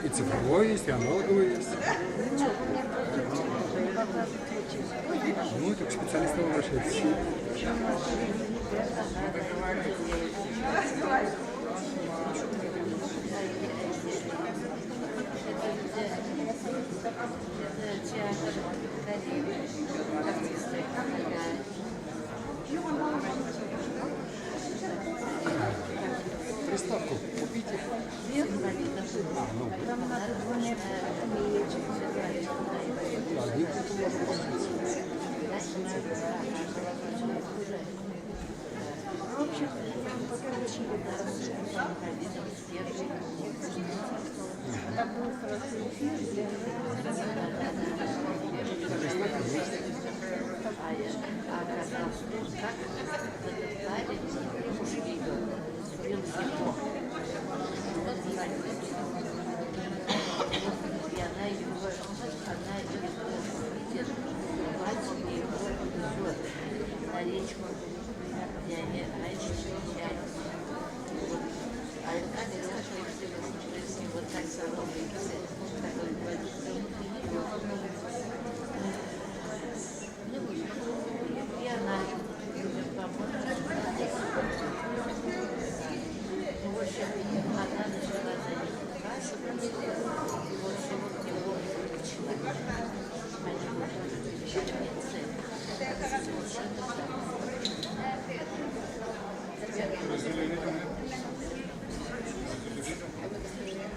И цифровой есть, и аналоговый есть. Ну, это к специалистам обращайтесь. Приставку купите. Ну. Да, не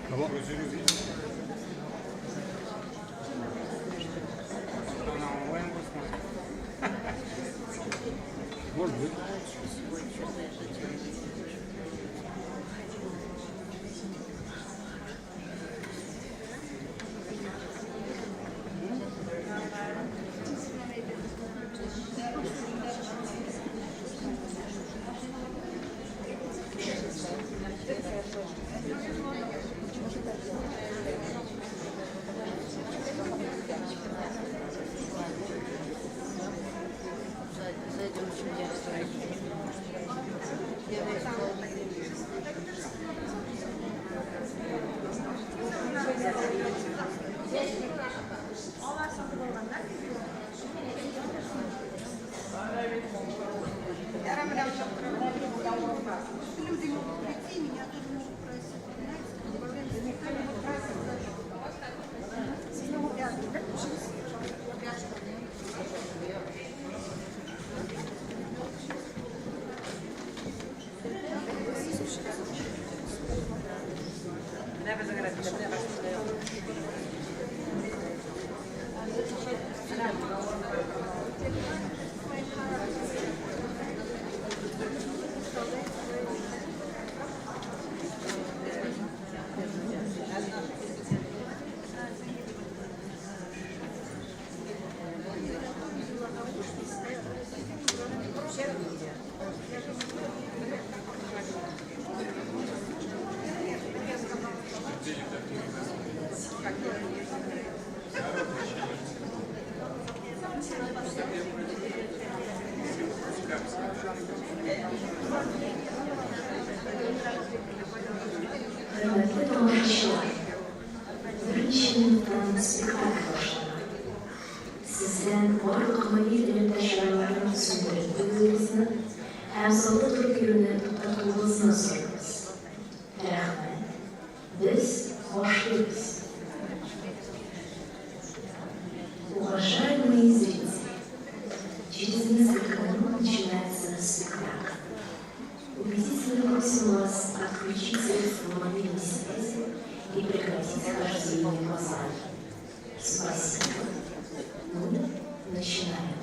Кого? Может быть. Hürmetli tanışlar, birinçinden spekulasyon. Sizden varlıklı bir taşlarların sürdürdüğünüzü, hem salda durup yürüne tutakılığınızı sorunuz. Rahmet, biz hoşluyuz. Уважаемые зрители, через несколько минут начинается спектакль. Убедительно просим вас отключить средства мобильной связи и прекратить хождение глазами. Спасибо. Ну, начинаю.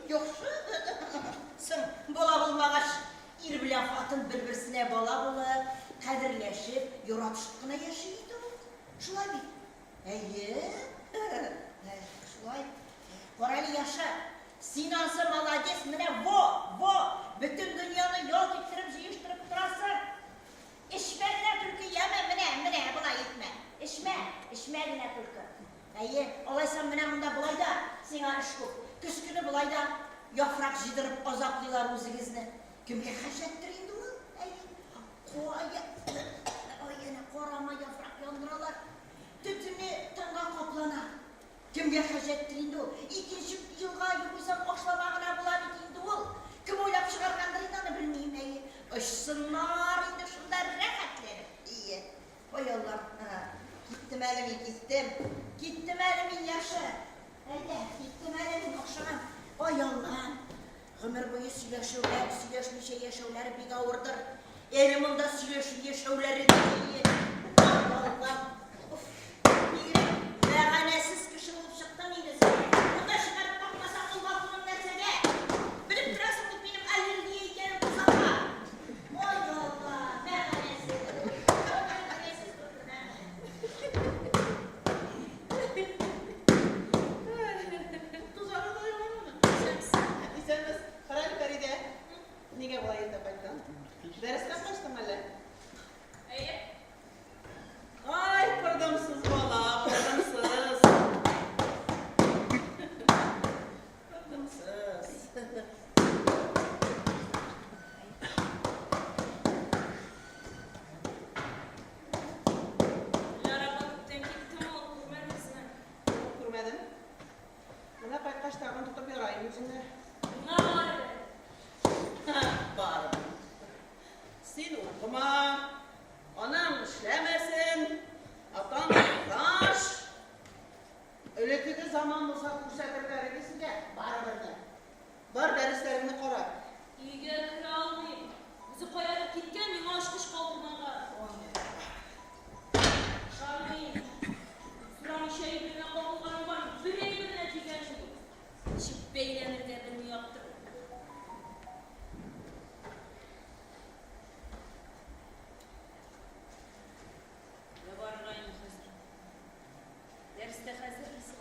Yoxşu. Sen bola bulmağaç, ir bilen xatın bir-birsine bola bulub, qədirləşib, yoratışıqına yaşaydı o. Şulay bir. Şulay. Orali yaşa. Sinansı malades, mine vo. Bütün dünyanı yol getirip, yiyiştirip durasın. İşmekle türkü yeme, mine, bula gitme. İşmekle türkü. Olaysan mine bunda bulay da, sana iş kop. Kış günü bulay da, yaprak jidırıp azaplılar uzunuzunu. Kimge haşettirindi o? Korama yaprak yandıralar. Tütünü tanga kaplana. Kimge haşettirindi o? İkinci yılga yürüysem başlamağına bulabitindi o. Kim oylap çıkargandırıydı bilmeyeyim. Işsınlar indi şunda rahatları. İyi. Oy Allah. Gittim elimi gittim. Gittim elimin yaşı. Gittim elimin okşağım. Oy Allah'ım. Ömür boyu söyleşmişe yaşavları bir gavurdur. Eliminde yaşavları değil. Allah'ım. Bir meyhanesiz kışın olup çıktın iyisi. Bunda çıkarıp bakmasak o balkonun nersede. Bilip durasın ki benim elirliğe gelip uzatma. Oy Allah. Meyhanesiz. Meyhanesiz dursun ha. Tuzarı doyuyor mu? İzlemez. Karar veride. Nige bulayı da bakın. Dersten kaçtım hele. Ay pırdımsız bala, pırdımsız. Pırdımsız. Kurmadım. Buna kaç tane tutup yorayım içinde. Bağırım. Sen okuma. Anam işlemesin. Atan taş. Öyle zaman olsa kursettir verirsin de bağırırdı. Var derslerini kora. İyice kralıyım. Bizi koyarak gitken bir aşkış kaldırmağa. Şarkıyım. Sıranın şeyi birine kapılmanı var. Birine tükensin. Çip beylenir de bunu yaptırır. Ne var lan hazır? Derste hazır mısın?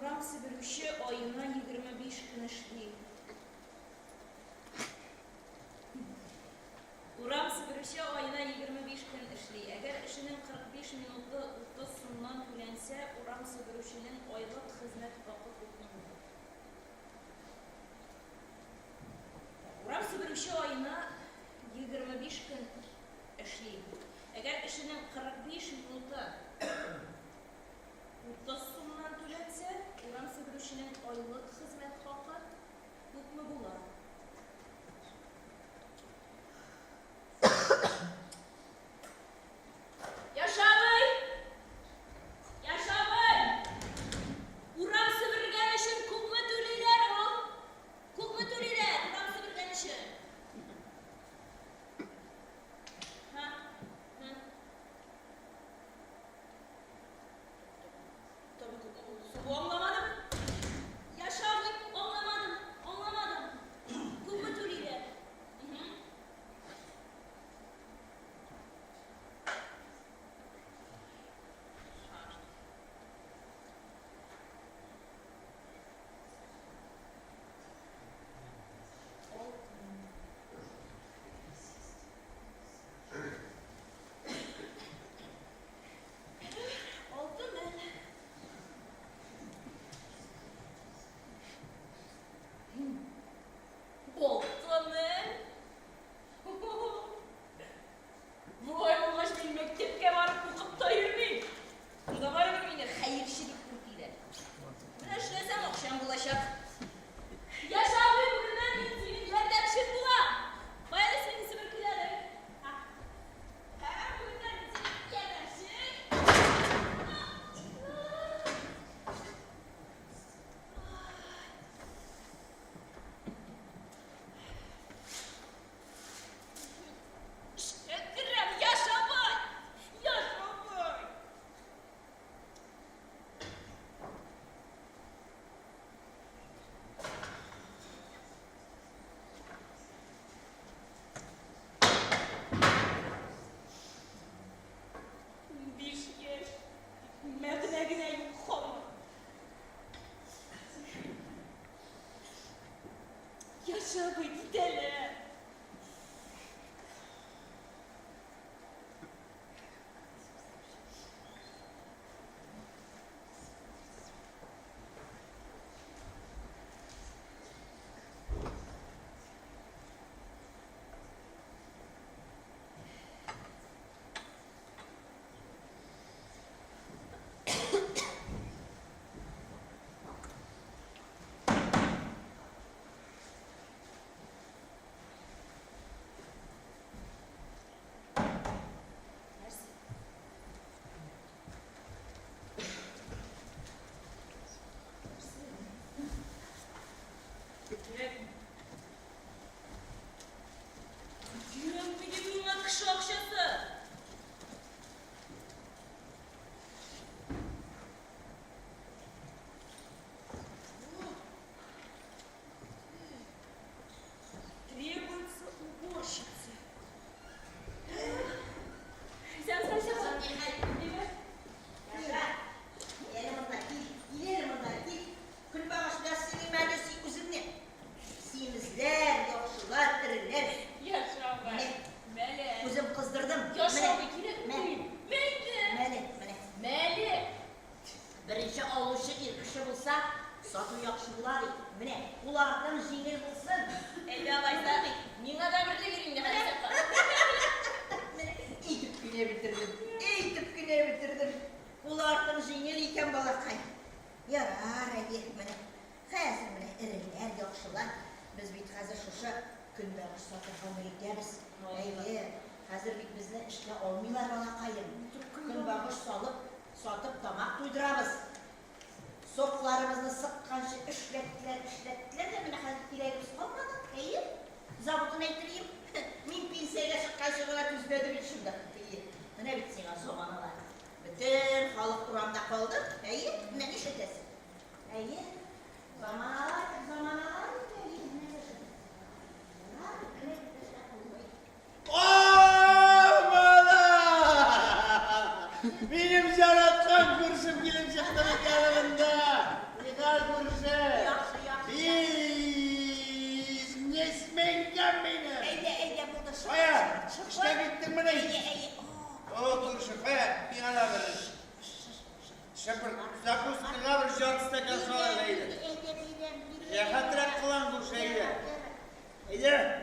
Uram Sibiruşi ayına 25 gün işleyim. Uram Sibiruşi ayına 25 gün işleyim. Eğer işinin 45 minutu ıhtı sundan tülense, Uram Sibiruşi'nin aylık hizmet hakkı tutulur. Uram Sibiruşi ayına 25 gün işleyim. Eğer işinin 45 minutu Uddasundan tülense, Uram Sibiruşi'nin aylık hizmet hakkı hükmü bular. Yaşavay! Uram Sibirgeniş'in hükmü tüliler o. Hükmü tüliler, Uram Sibirgeniş'in. Ha? Tabii bu anlamadım. Yaşarlık anlamadım. Kuvvetliyle. Aşağı koy gidelim. Diyorum bir de bunun kış akşası. Требуется уборщица. Sen sen. Yaşa. Yiyelim ondan git. Yiyelim ondan git. Kül bağışla seni meclisi üzümle. Siyimizler, yoksullar, diriler. Yaşa ben. Ne? Mele. Kuzum kızdırdım. Yaşa Mene. bir kere. Mene. Mele. Mene. Mele. Birinci oluşu irkişi bulsa, satı yakşılılar deyip. Mene. Kulağından jingil bulsun. Elde alaysa. Nina da bir de gireyim de. Hadi sen bak. İyi tüp güne bitirdim. İyi tüp güne bitirdim. Kulağından jingil iken balakay. Yarar hadi mene. Hazır mene iriler, yakşılar. Biz bit hazır şuşa günde satı hamuriyemiz. Ey, hazır bit bizle işle olmuyorlar balakayım. Gün bağış satıp tamak duyduramız. Soklarımızı sıkkanca işlettiler de mene hazır dileğimiz olmadı. İyi. Zabutunu ettireyim. Min pinseyle çıkkanca bana düzledi bir şimdi. İyi. Ne bitsin o zamanlar. Bütün halık duramda kaldı. İyi. Ne iş ötesi. İyi. Zamanlar. Benim yaratkan kurşum gelim çıktı bir yanımda. Yıkar kurşu. Yaxşı. Biz nesmenken benim. Eyde burada şık. Kaya, işte bittin mi ne? Eyde. O kurşu kaya, bir ala verir. Şapır, zakuskına bir jantıstakan sonra neydi? Yahatrak kılan kurşu eyde. Eyde.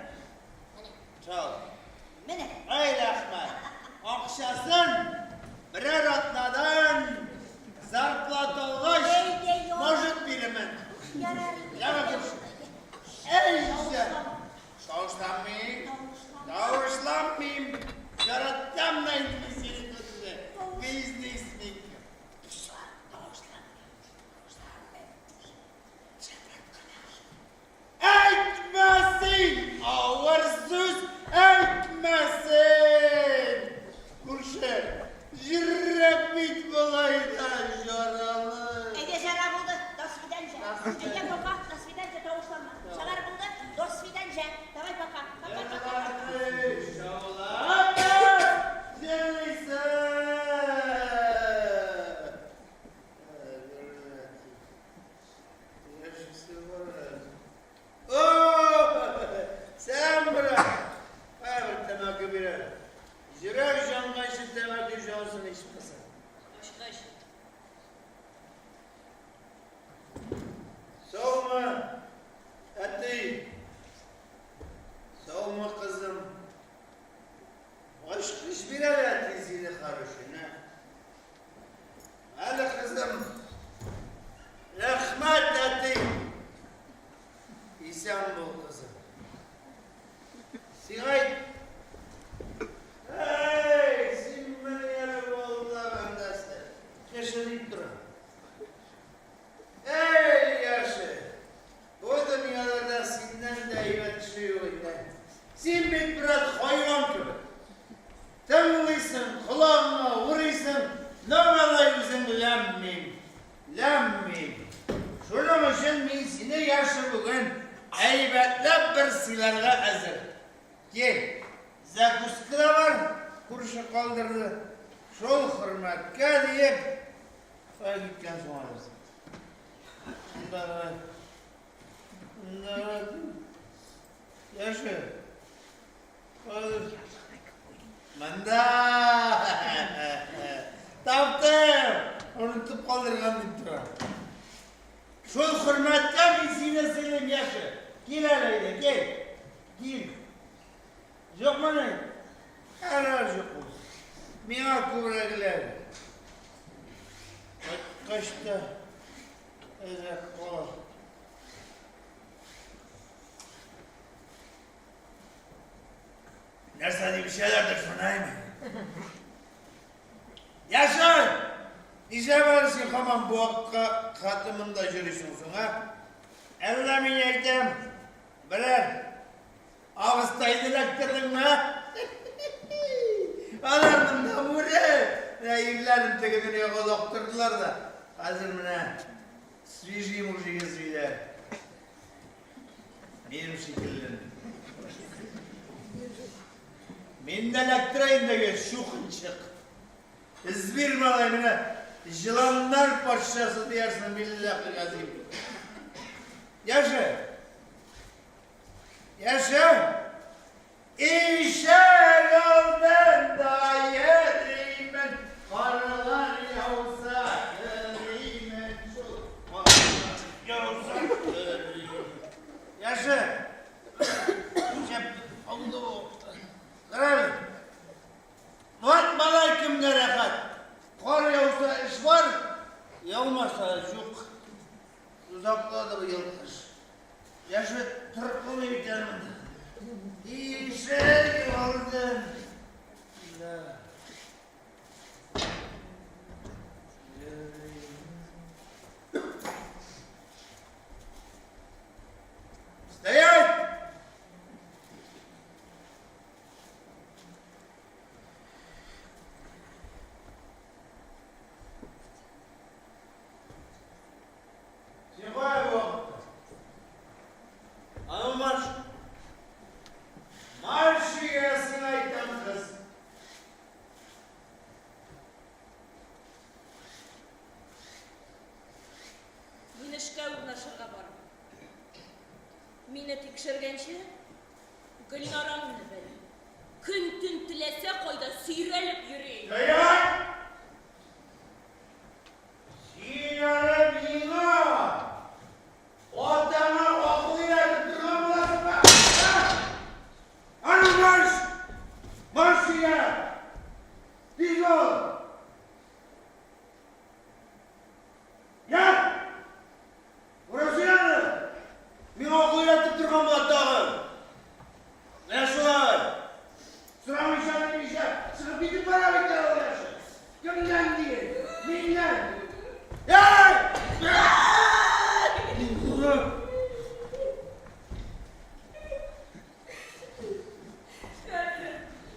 Çal. Mene. Haydi Ahmet, akşasın birer atladan zarplat olmuş mojut birimin. Yana kurşun. Ey güzel. Davuşlanmayayım. Yaratacağım da intim senin gözüne. Beyizli ismik. Etmesin! Ağır söz etmesin! Kurşun, jürrek bit kolayda jaralı. Eyde şara buldu. До свидания. Eyde baba. До свидания. Doğuşlanma. Şalar buldu. До свидания. Давай пока. Пока. Sen bırak. Evet, temakü birer. Jürek jangaşı temakü jansın içmesin. Kış. Soğuma. Eti. Soğuma kızım. Aşk hiçbir evet izini karışına. Hadi kızım. Rahmet eti. İsan bu kızım. Sinay. Hey, sinmeni yarı oldu ben de size. Yaşayıp durun. Ey yaşı! Bu dünyada senden de evet düşüyor inden. Sen bir biraz hayvan gibi. Tımlısın, kulağına vuruyorsun, ne kadar yüzün lemmim. Şunun için ben seni yaşı bugün eybetle bir silerle hazır. Gel, zakuskı da var, kurşu kaldırdı. Şol hürmetke deyip, kaya gitken sonra bizim. Bunlar Yaşa. Olur. Manda. Taptım. Unutup kaldırgan bitti. Şu hürmetten bir sine selim yaşa. Gel hele gel. Gel. Yok mu ne? Karar yok olsun. Mina kuvretler. Kaçta? Evet, o. Neyse hadi bir şeylerdir şunayım mı? Yaşar! İşe varsın kaman bu hakka katımında jürüsünsün ha? Ellemin yedim. Birer. Ağustay'da lektirdin mi ha? Alardım da buraya. Ne yılların tekini yok doktordular da. Hazır mı ne? Свежие мужики söyle. Benim şekillerim. Men de lektireyim de gel şu çık. İzmir malayımına yılanlar paşası diyersin billahi azim. Yaşa. Yaşa. İşe yoldan da yerim ben. Karlar yağsa yerim ben. Yağsa yerim. Yaşa. Cep oldu. Karar. Vat malaykım gerekat. Kar yağsa iş var. Yağmasa yok. Uzaklarda bu yılkış. Yaşa tırpını biterim. İşe yoldan. Стоять! Снимай его! А ну марш! Марш, я сынай там кыз! Мин эшкә урнашырга барам. Мине тикшергәнче Гөлнарамны бел. Көн-төн теләсә кайда сөйрәлеп йөри. Стоять! Синарым йыла! Отаңа акылыйла тұрған боласың ба? Аны марш! Марш сиңа! Тиз ol! Yat! Burası yandı! Мен акылыйла тұрған болады тағы! Ne şular? Sıramı işaret işe, sıra bizim para bekler oluyorsun. Gömden diye, minler. Yay!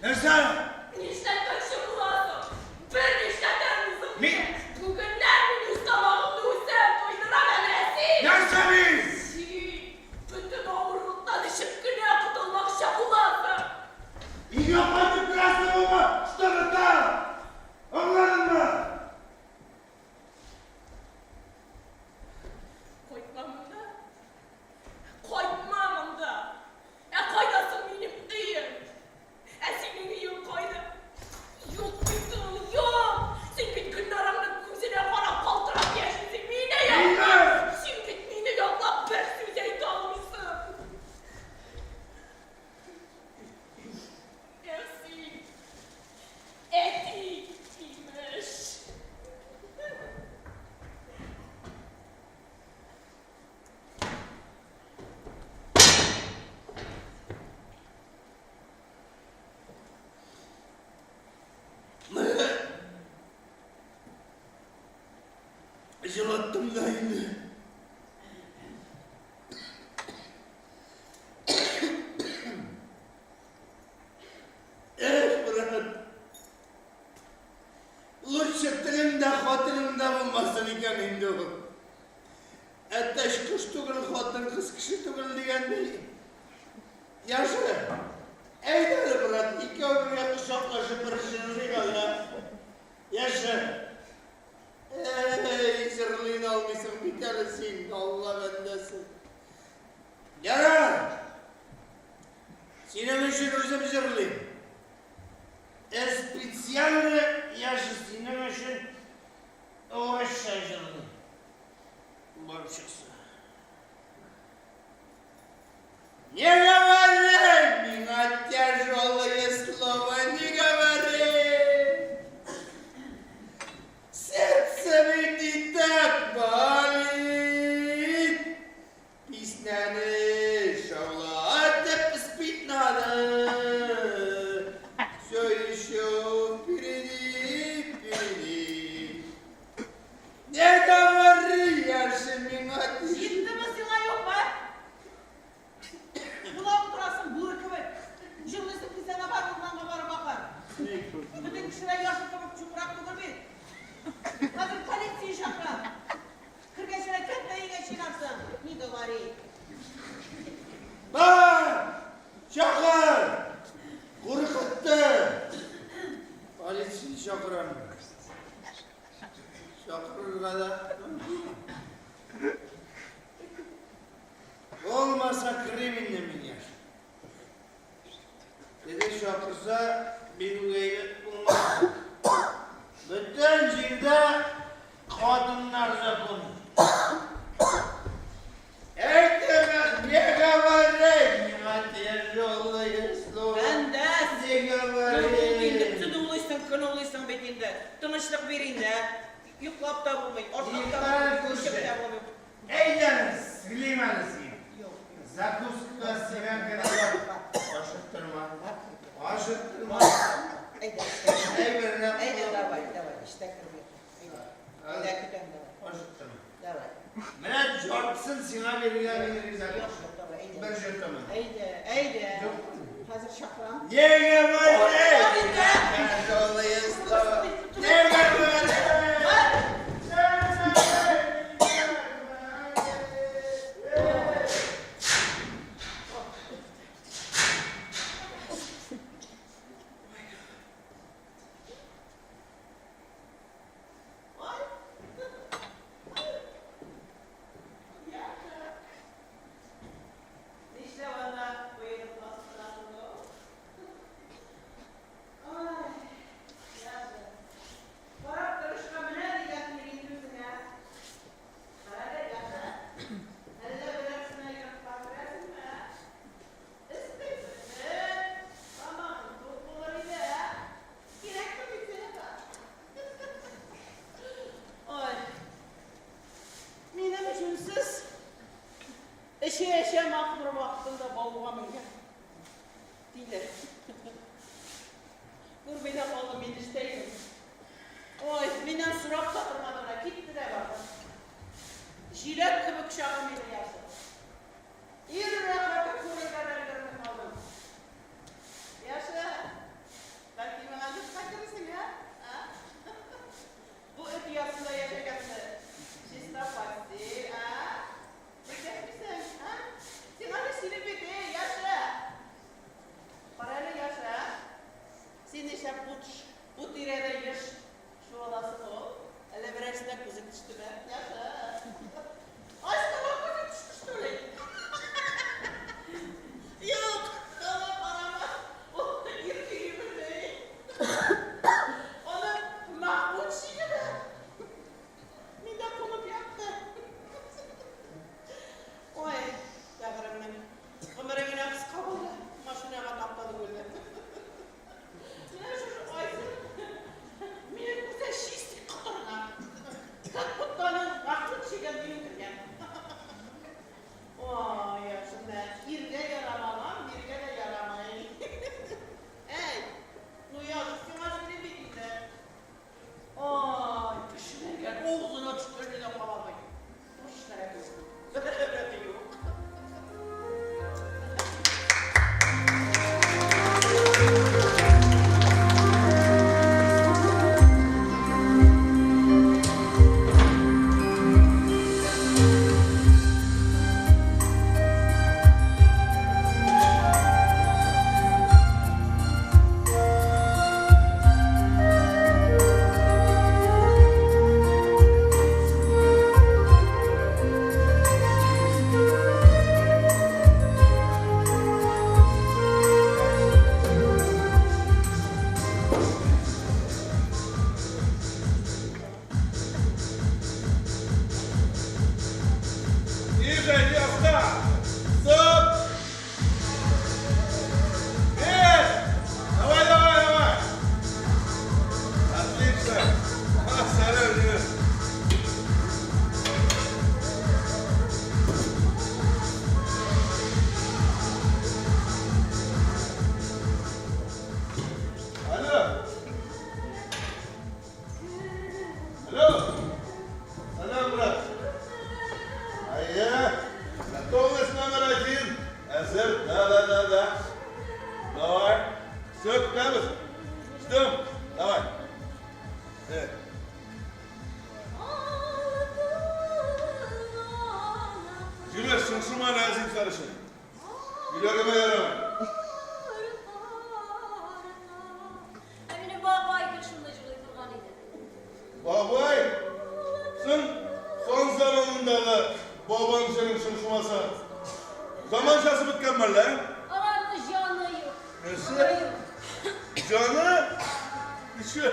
Nersen? Ништәткән шоколадым. Бер ништәтән узып. Мин? Бүгеннән мин үз тамагымны үзем туйдырам әнәсе. Nerseniz? Bütün ağırlıktan işip güneye kutulmakça bulazım. İyi yapmadık biraz da baba, şu tarafta. Anladın mı? Koytmamında. Koytmamında. Koydasın benim iyiyim. Senin iyiyim koydu. Yok bütün yok. Sen bir gün aramda kuzine bana kaldıran geçtin mineye. Minler! Şimdi mine yoklap bir süzey kalmışsın. Ersin. Eti imiş. Jılattım da indi. Bırak. Lütfen dilimde, hatırımda bulmasın iken indi o. Ateş kış tugul, hatır kız kışı tugul diyen değil. Yaşa. Eyder bırak. İki ömür yakış yaklaşıp barışınızı kalla. Yaşa. Ey zırhlığını almışsın bir tanesin. Allah bendesin. Yarar. özüm jırlıyım. Spesialny yaşısının için uğraşan jırlıyım. Barıp çıksın. Не говори, меня тяжелые слова не говори. Сердце ведь и так болит. Песняны шаулат спить надо. Все еще впереди. Не говори, я же меня Yetti mi sana yok mu? Buna oturasın bırkıvır. Jırlısın ki sana var ondan kabara bakar. Bütün kişiler yaşı kapıp çukurak durur bir. Hazır polisiyi şakran. Kırgaçına ketmeyi geçinersin. Ne gavari? Bak! Çakır! Korkuttu! Polisi çakıran. Çakır kadar. Olmasa kriminle mi yer? Dedi çakırsa bir üyeyi bulmaz. Bütün cilde kadınlar zakonu. Ektemez ne gavarı? Nimet yoldayız. Ben de Ne gavarı? Tıdığılıysan, kınılıysan bekinde. Tınışlık verinde. Yüklap da bulmayın. Ortak da Yıklar bulmayın. kuşu. Kuşak da bulmayın. Eydeniz, klimanızı. Yok. Zakuska sigan kadar. Aşıttırma. Aşıttırma. Eyde. Eyverine. Eyde davay. İşte kırmıyor. Eyde. Eyde kütüm davay. Aşıttırma. Davay. Mene jortsın sina verilen bir Yok zakuska. yok davay. Eyde. Ben jörtama. Eyde. Hazır şakran. Ne gavarı? Eyde. Yoldayız. Ne gavarı? İşte bana buyurup bastıralım. Ay. Yaşa. Varap karışma bile diyecek biriyim ya. Hadi yaşa. Elle bıraksın ayırıp bakırsın mı? İstedim. Aman topularıyla ya. Gerekli bir sene var. Ay. Minem üçünsüz. Eşe mahmur vaktinde balığamayın. Dile. Gurbine oğlum ilişteyim. Oy, minem surat satırmadığına gitti de bakın. Jilet kıvık şahım ile yaşadı. İri rahmete kureler ellerine kaldım. Yaşa. Belki bana da sakırsın ya. Ha? Bu öt yasında yaşayacaksın. Şista pasti, ha? Bekler misin, ha? Sen hadi silip et, yaşa. Şunuşuma nazik sarışın. Yüreğime yaramay. Emine babay gülşünle jılay turgan edi. Babay, sen son zamanındağı baban senin şunuşumasa. Zamanşası bitken var lan. Alardı canı yok. Nesi? Canı? İşi.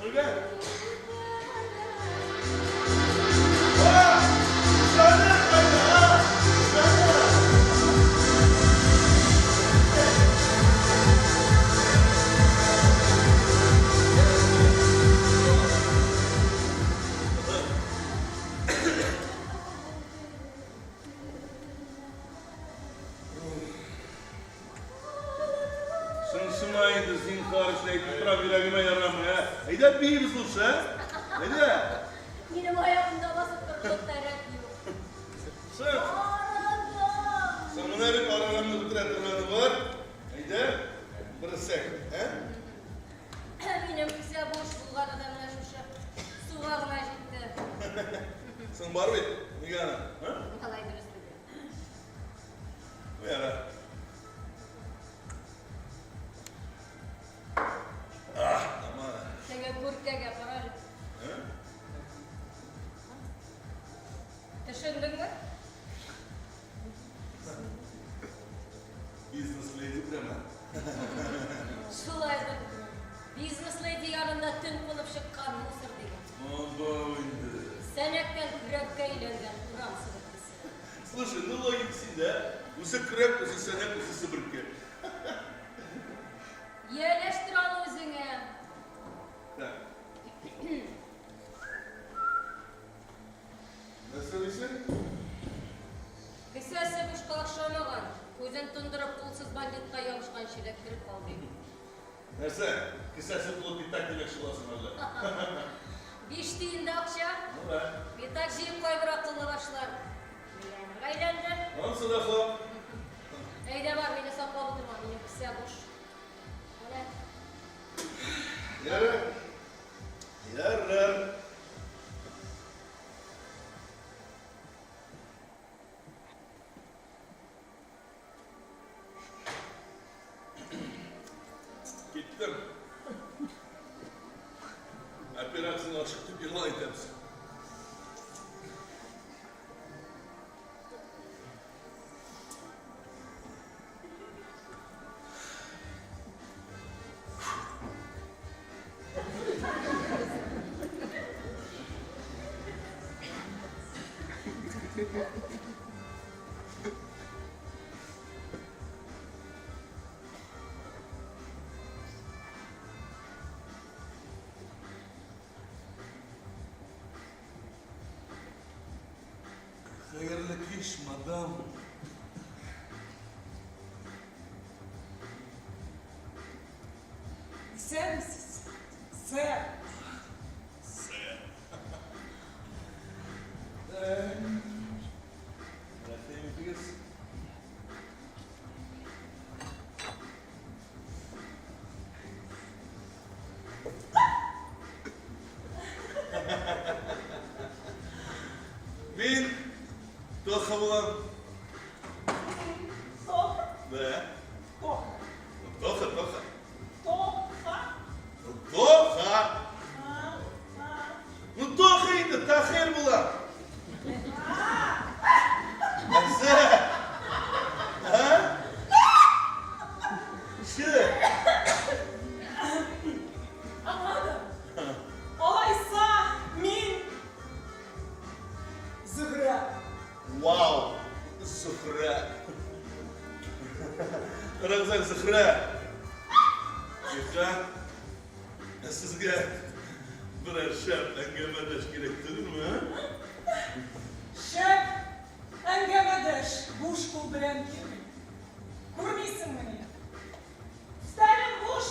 Öyle. Aa! Canı kaydı ha! Canı! Sınşımaydı zinhar işleyip tuturam yüreğime yaramaya. Eyde bir sus ha? Eyde. Benim ayağımda basıp durduğum terek yok. Sen. Aradım. Sen buna bir aralarında tutur ettirmeni var. Eyde. Bırısek. He? Benim kısa boş bulgan adamlar şuşa. Suğağıma gitti. Sen var mı? Nigana. Ha? Kalay dürüst dedi. Bu yana. Ah, aman. Sen kurkak yapar öyle. He? Düşündün mü? Business lady deme. Şulaydı. Business lady yanında tüm kılıp çıkan mısır değil. Aman indi. Senekten kürekle eğlengen Kur'an sırrısı. Слушай, ну логикасында осы күрек, осы сәнек, осы сібірке. Yerleştir al özüne. Так. Ne söylüyorsun? Kısası kuşka akşamağın. Gözün tındırıp pulsuz banditka yavuşkan şirektirip kaldı. Нәрсе? Кісәсі болып bir tak demek şılasın öyle. Beştiğinde akşam Ну да. bir tak jiyip koy bir akıllı başlar. Eğlendi. Nasıl da hop? Eyde var beni sakla oturma. Benim kısa boş. Öyle. Yarın. Yarın. Gittim. Operasyonu açıktı, bir yılan itemsin. Hayırlı iş madam. Sen misin? Sen. Bırakayım kız. Min Tocha bulan. Ne? Tocha. Tocha. Ну Tocha'ydı, tahir bulan. Nasıl? Ha? Şu. Anladım. Olaysa min. Zıhra. Wow. Zıhra. Karakter Zıhra. Zıhra. Sizge birer şart engemedeş gerektirir mi? Ha? Şef, engemedeş, buş kul bilen kim? Kurmuysun beni. Stalin buş.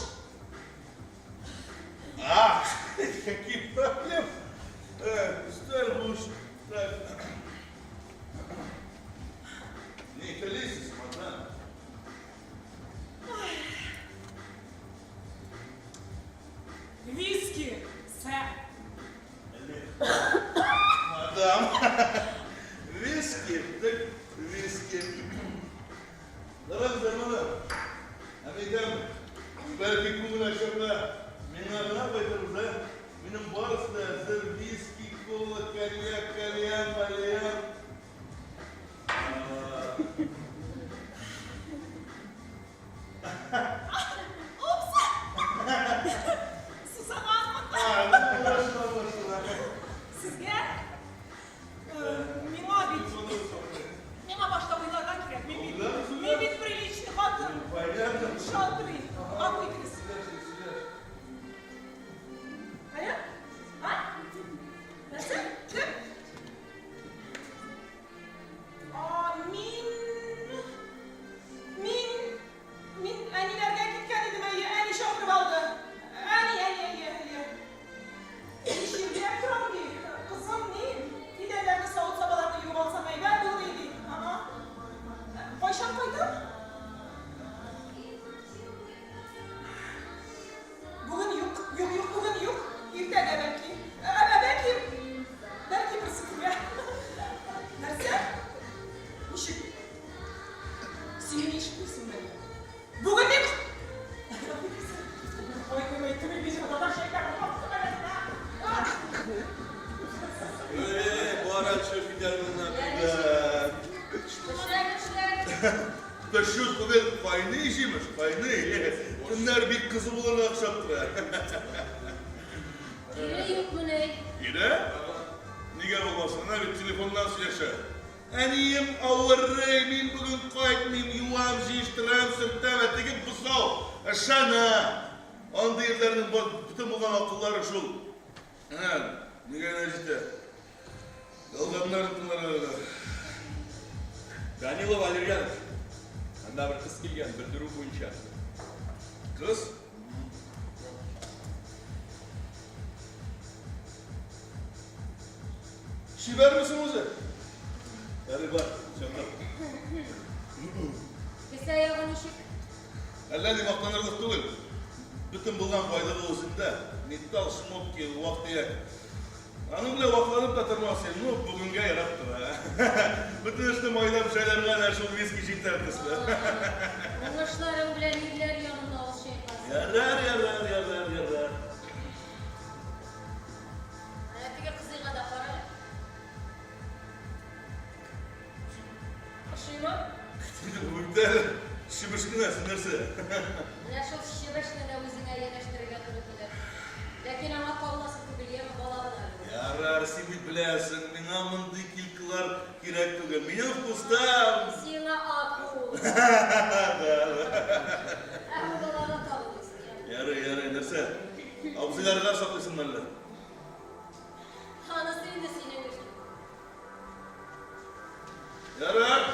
Ah, какие проблемы? Старбуш, так. Не колесись, мадам. Виски, сэр. Мадам, виски, так Viski. Daram zamanı. Amidem. Belki kumuna şurada. Benim adına bayılırız ha. Benim barsı da hazır. Viski, kola, kalyan, malyan. Susamazmın. Sizge Мимо başta oylardan kirek. Mi bit приличный kadın. Şaltırı. Akıydınız. Hayır? Ha? Nasıl? Kim? Min anilerden gitken dedim ayı. Ani şokru kaldı. Ani. İşimde yaptıram ki. Kızım ne? Giderlerine soğuk sabahlarda yuvalsam ayı. Ben bunu yediydim. Koyşan koydum. Bugün yok bugün yok. İrtede belki. Belki bir sıkım ya. Nerede? İşim. Senin işin misin beni? Bugün yok. Koy kimi bizim kadar şeyler olmazsa ben Bu ara çöp gidermeden hakkında. Taşıyoruz bugün fayne işiymiş, fayne. Bunlar bir kızı bulana akşamdır. Yine yok mu ne? Yine? Niye olmasın? Bir telefondan söyleşe. Aniyim avvarrayım, bugün kayıtmayayım, yuvam ziştiram, sırttam, etegim busav. Aşana. Andı yerlerinin bütün bulan akılları şul. Niye necide? Yalganlar bunlar öyle. Данила Валерьянович. Анда bir kız kelgan, bildiruv bo'yicha. Kız? Şiver misin o'zi? Hadi bak, şaka. Kese ayağın ışık. Allani maqtanarliq tug'il. Bütün bulgan foydali o'zingda. Metall shmokki vaqtiga. Ani bilan vaqtlanib tatirmasin, bugunga yarab tur. Bütün ijtimoiy şeylerga ana shu viski jintartislar. Anlaşlarım bilen iller yanında ol şey kalsın. Yarar. Hayatiga kızıga da para. Aşıyma? Uyder, şibishkina sinirsi. Ana şu şibeşne de özüne yerleştirge durdular. Lakin ama kavlası kubiliye mi balalar. Yarar, sen bilasin, mina mındık ilkiler kirek tugil. Mina kustam. Sina akul. Akıllara kalıyorsun ya. Yarar, nerse? Abzilarga saklısınlarla. Anasının da sinirli. Yarar,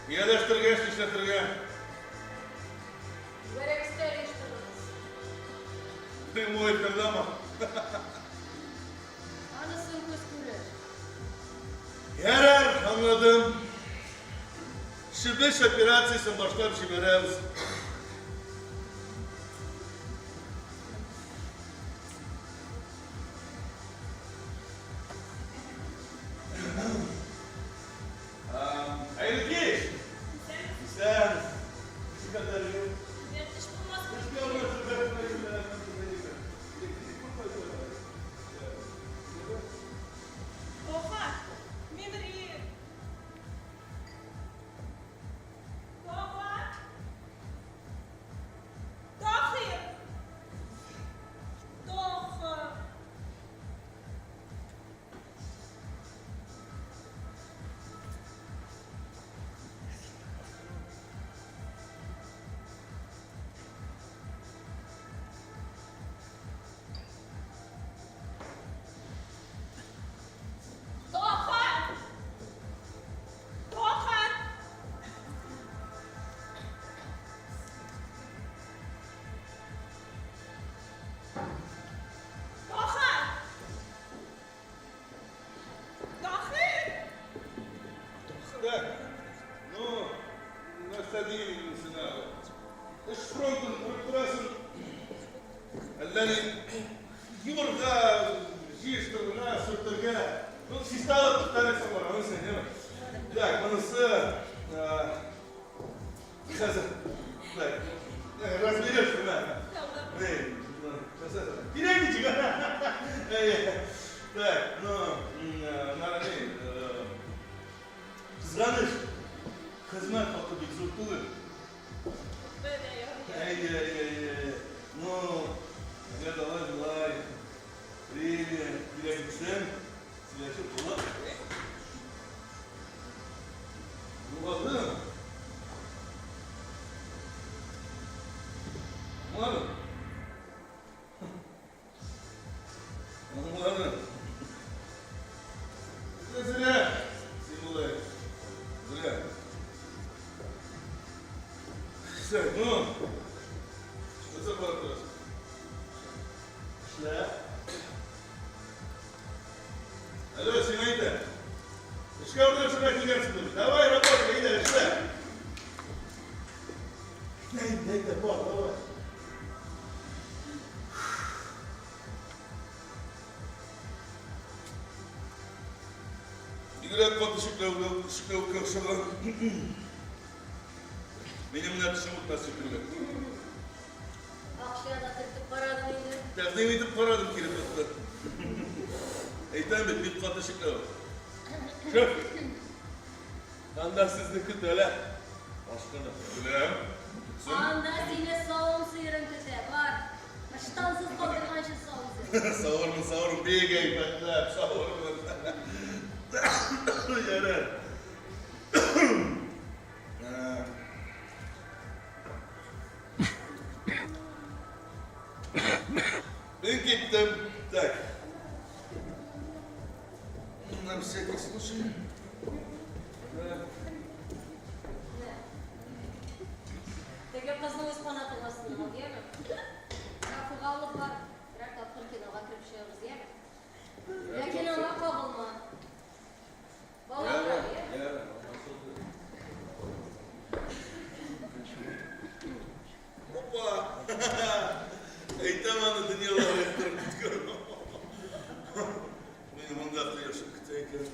yerleştirge, işletirge. Verek ister iştiririz. Bir muhittirdi ama. Anasının kuskuru. Yarar, anladım. Şibeş operasyasını başlar şiberemiz. Hayırlı geç. Sen. Bizi kadar yok. Yetiş bulmaz. Hiçbir olmasın. Oha. Mimri. Oha. Dahil. Doch. Doğan! Doğan. Doğan. Dahil. Да. Ну, настадим сценарий. ايش فرونتن والبراسن اللي يورغا جيش ترغا سرترغا سيستار تاع سمر عن سنه Так, bunысы... Қазір... Так, разберешься, да? Перейдите, так, ну, наверное, қызғаныш, қызмет қылды бек зұртылы. Ну, я давай, время, перейдем, следующий пулак. Ну, ладно. Ладно. Ну, ладно. Зря. Симулай. Зря. Так, ну. Что за вопрос? Шля. Алло, Симаита. Что вы тут сюда кидаться? Давай, работай, иди, шля. Дай, давай. Играть под шиклев кошага. Benim ne dışımı nasıl yapıyorlar? Akşada tıktık paradım indi. Takdim edip paradım kiripatla. Eytan bet bir katı şıkla var. Şöp. Andarsızlık kıt öyle. Başkana. Öyle. Anda sine soğum sıyırın köte var. Aştansız kaldırgan şey soğum sıyırın. Savurun. Bir gay bekler. Savurun. Yarar. Ben gittim. Так. На всякий случай. Teker kızını ıspanatın aslında değil mi? Kapıgalık var. Bırak kapın kinoğa kırıp şey oluruz değil mi? Ya kinoğa kovulma. Bağlar var ya. Hoppa. Eytan anı dünyalar ettirip tutuyorum. Benim onda aklı yaşım kıtayken.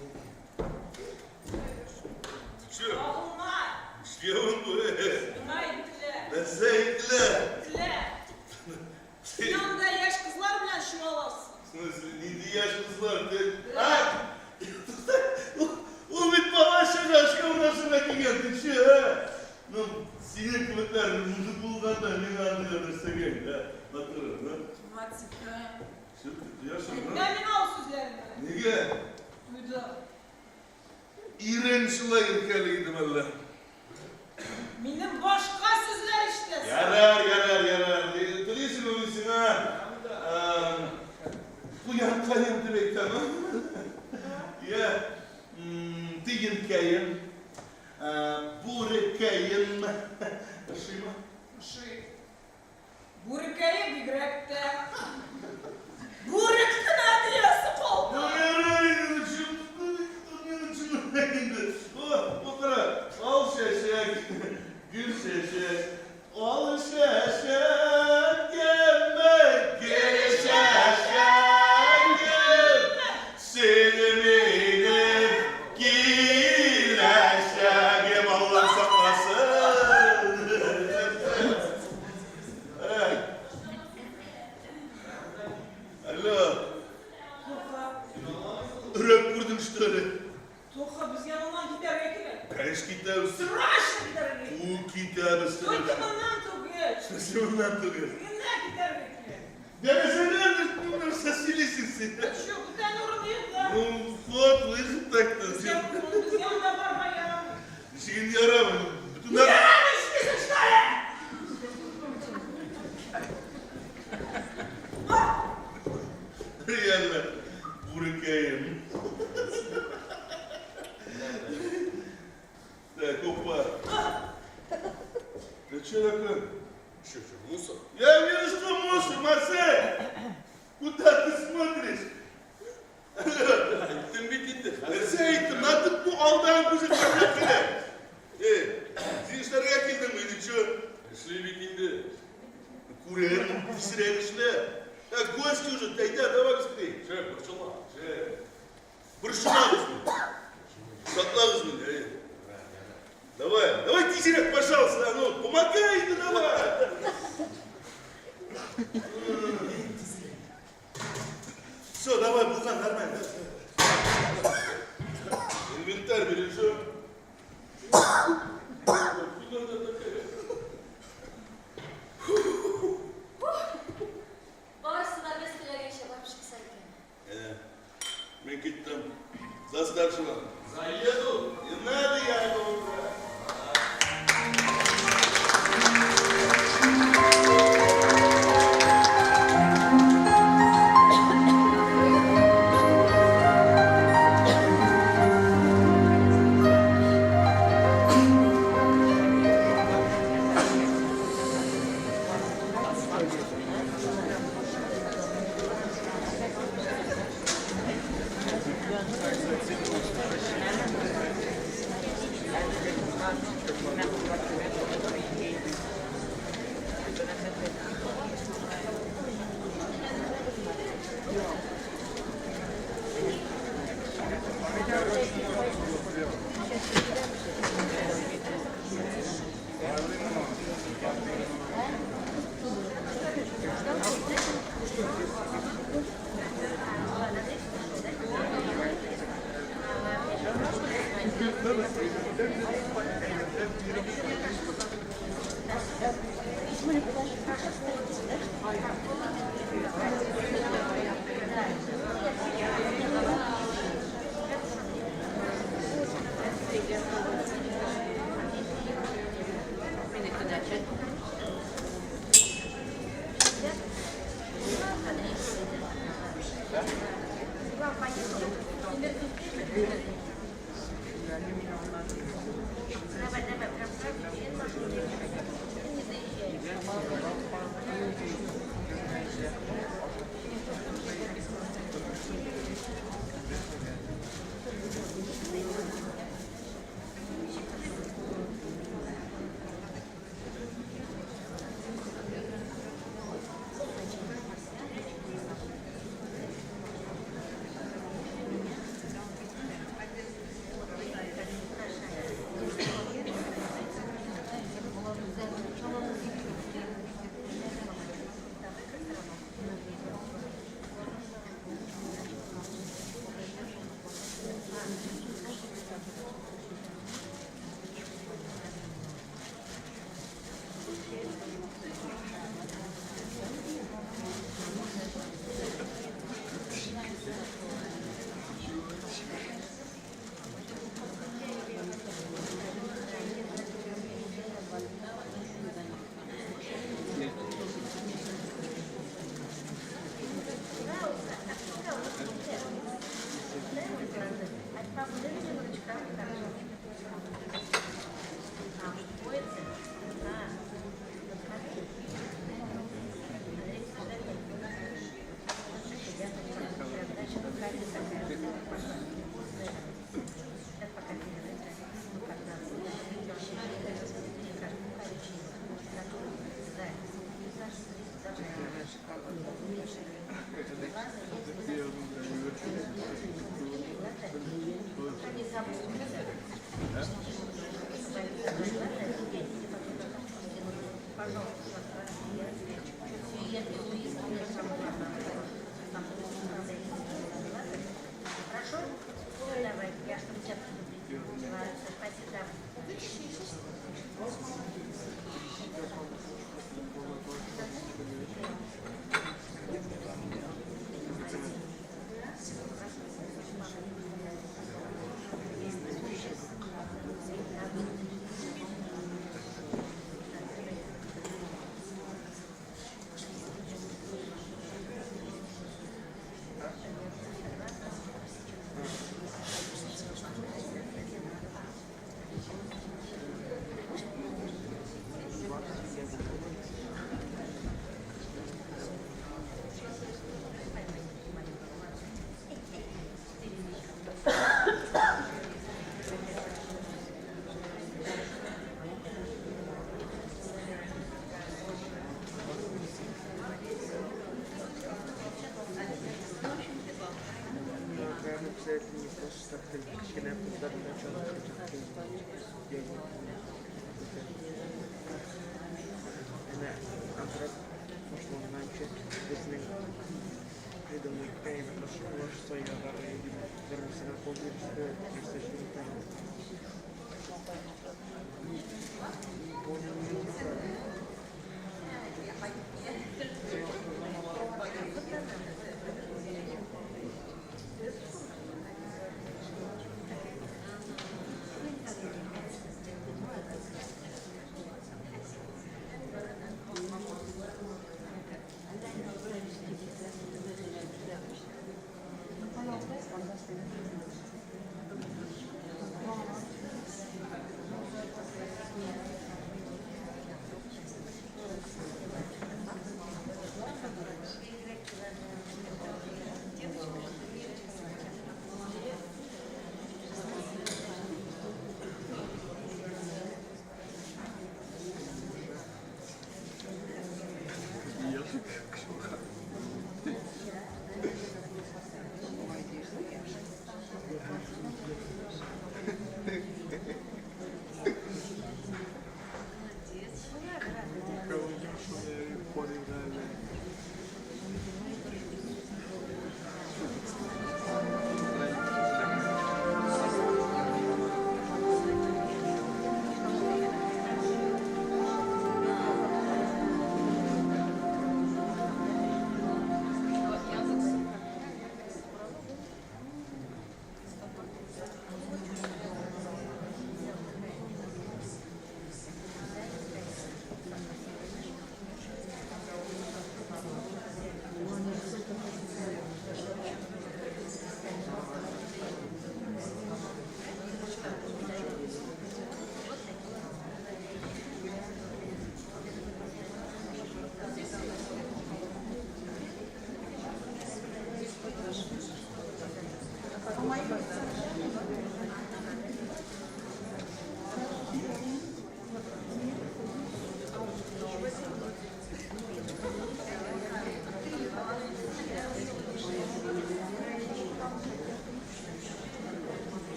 Şu. Ağılmay. İşliyorum bu. Bunay tile. Lezzetli. Tile. Yanında yaş kızlar bilen şunu alasın. Ne yaş kızlar. Ha? O bit bana aşkı uğraşına geldi. Şu ha. Sinir kılıklar muzuk buldan da ne anlıyorsa gel. Batırır. Matika. Şu yaşım. Emin ol sözlerini. Niye? Duydum. İğrençle irkeliydim Allah. Benim başka sözler işte. Yarar. Biliyorsun onun için ha. Kuyan direkt tamam. Ya. Tigin kayın. Bure kayın. Aşıyma. Burkayı bir grekte. Burkta ne diyorsun kolda? Al şeşek, gül şeşek, al şeşek, gelmek, gel şeşek, seni benim, gül şeşek, Allah saklasın. Alo, ürep vurdum işte öyle. Toka biz yanından gider bekle. Kaç kitabı? Sıraşla gider bekle. Bu kitabı sana. Toykamandan tokuyor. Sesinden duruyor. Günler gider bekle. Demeselerdir bunlar seslisin sen. Şu bir tane orada yok da. Bu Fuat uyku taktın Biz sen. yanında varma yaramıyor. Şimdi arama. Bütün Yaramıyor işte sıçkaya. Yerler. Burkayım. Так, опа. Ты что такое? Что, мусор? Я вижу, что мусор, Марсель! Куда ты смотришь? Gittim bir gittim. Seyittim, artık bu aldığın kuşu çabuk bile. Zinçlere geldin miydi şu? Шли викинды. Kurelim, pişirelim işte. Ya gosti уже, тайда, давай быстрее. Шеф, пчела. Burşuna kızım. Sakla kızım. Мен кеттім. За старшего. Заеду. Не надо я его.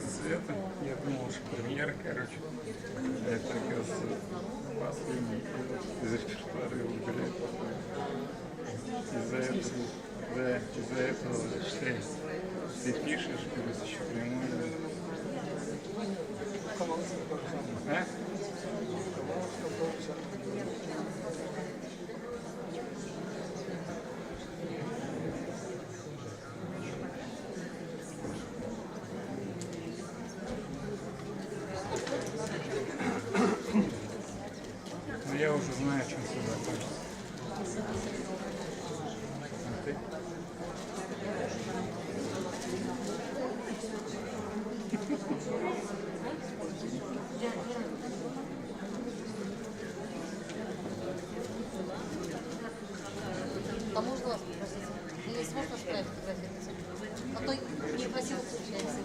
Света, я думал, что премьера, короче, это оказывается последний из репертуара убирает. Из-за этого, считай, ты пишешь, плюс еще прямую. А? Но я уже знаю, чем все закончится. А ты? А можно вас попросить? Или сможешь наш проект фотографироваться? А то некрасиво получается.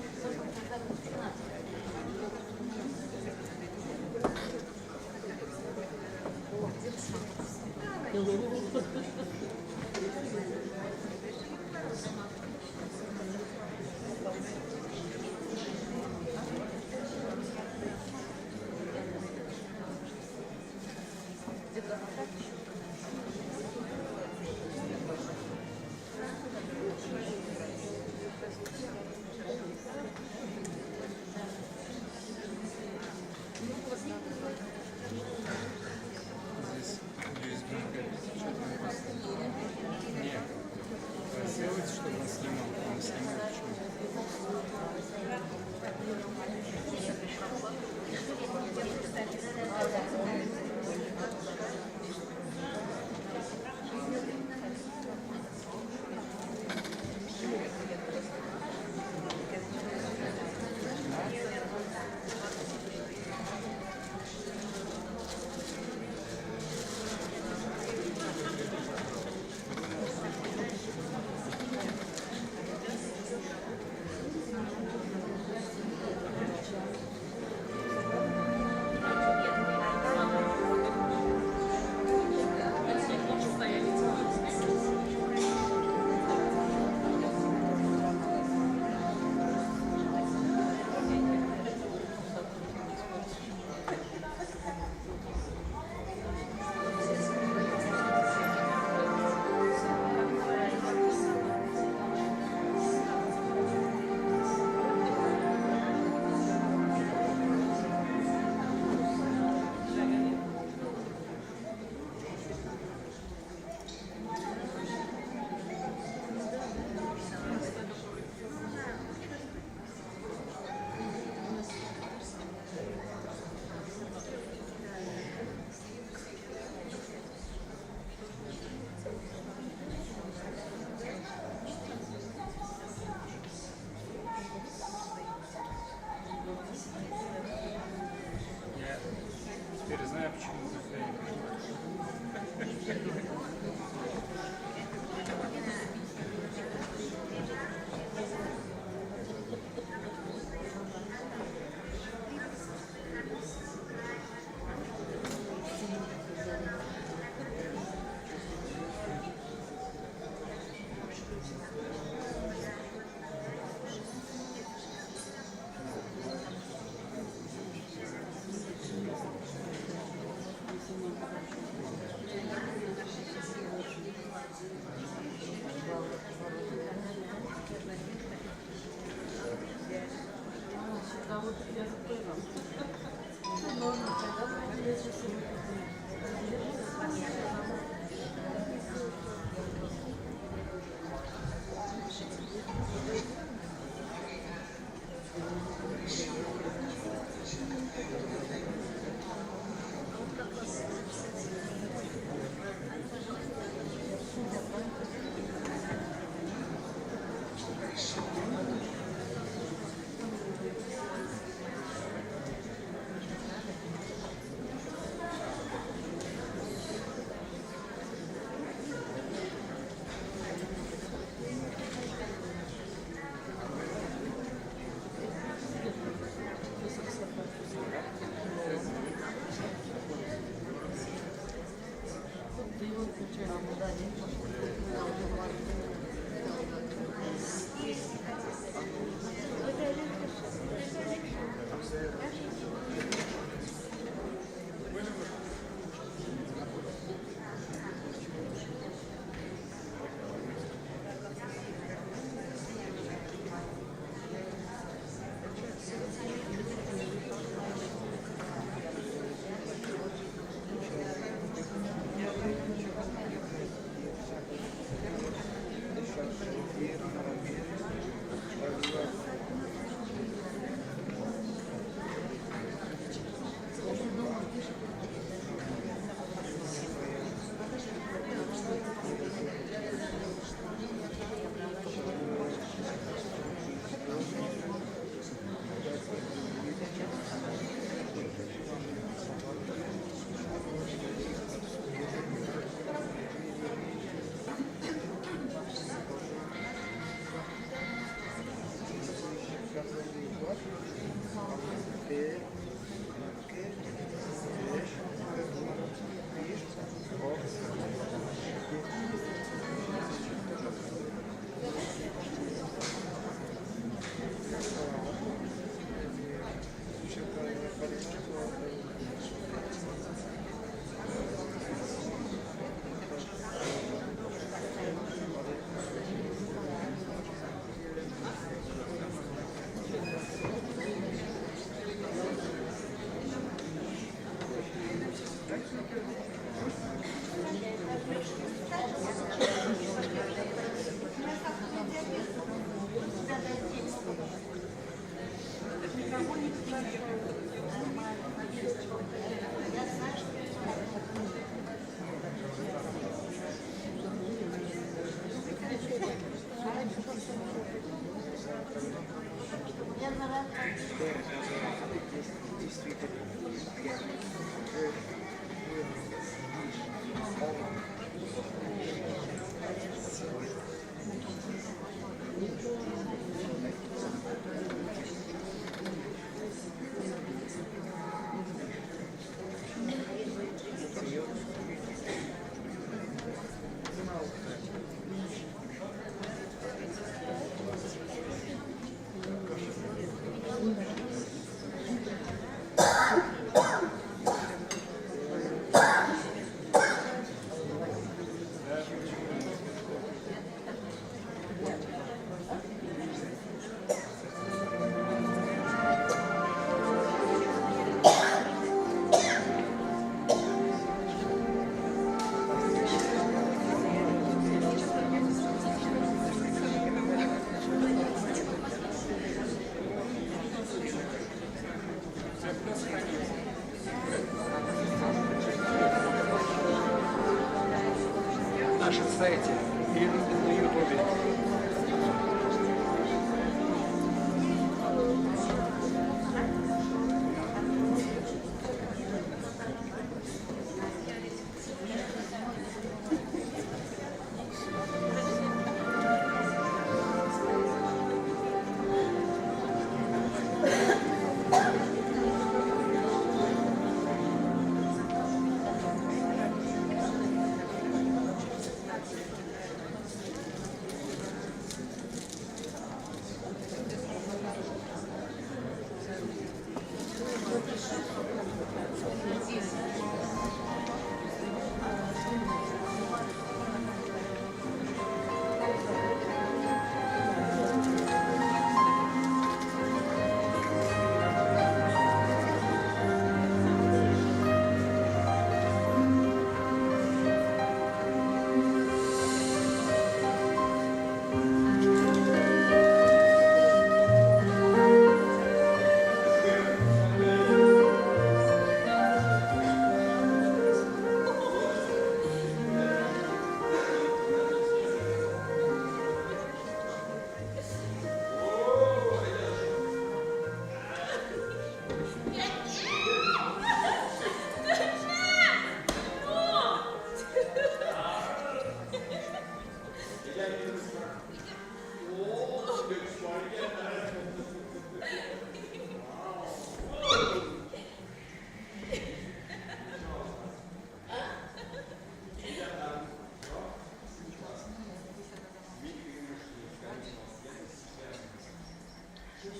нашем сайте и на Ютубе.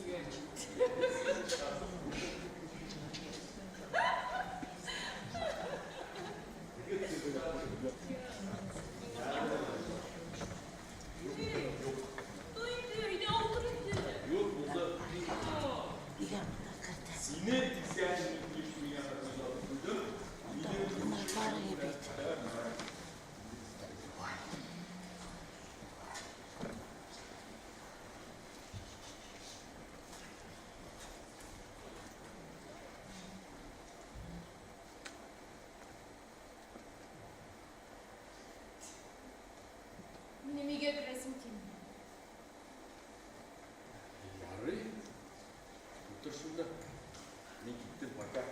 Duydu, yine oturdu. Yok burada. Sine sen Nimaga kirasan keldi? Yarı. Otur şurada. Ne gittin baka?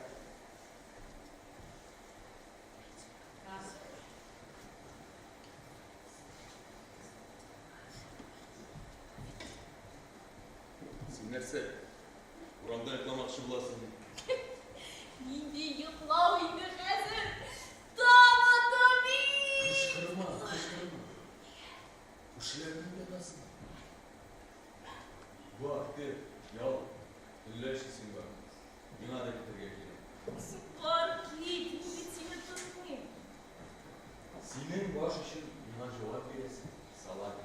Sen nerse? Buramda yaklamakçı bulasın. Indi yıklav, indi hazır. Damadım! Kışkırma. Kuşlarının yakasın. Bu akti yal. Ülleşisin bak. Buna da getirge geliyor. Spor git, gitsini tutmayın. Senin baş için buna cevap veresin. Salak.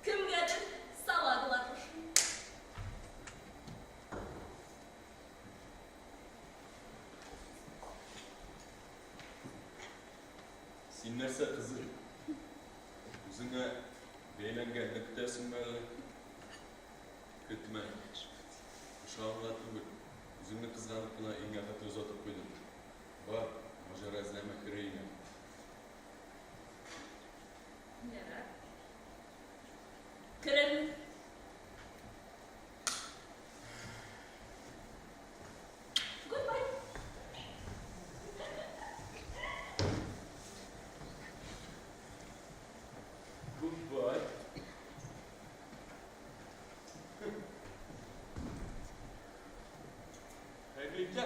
Kimgadir salaklarmış. Sen nerse kızı? Yüzüne beğenengenlik dersin böyle. Gitme. Uşağımla tübül. Yüzünü kızganıp buna ingata töz atıp koydum. Bak, majara izleme kıreyim. Nere? Kırın. Goodbye. Goodbye. Evlilik.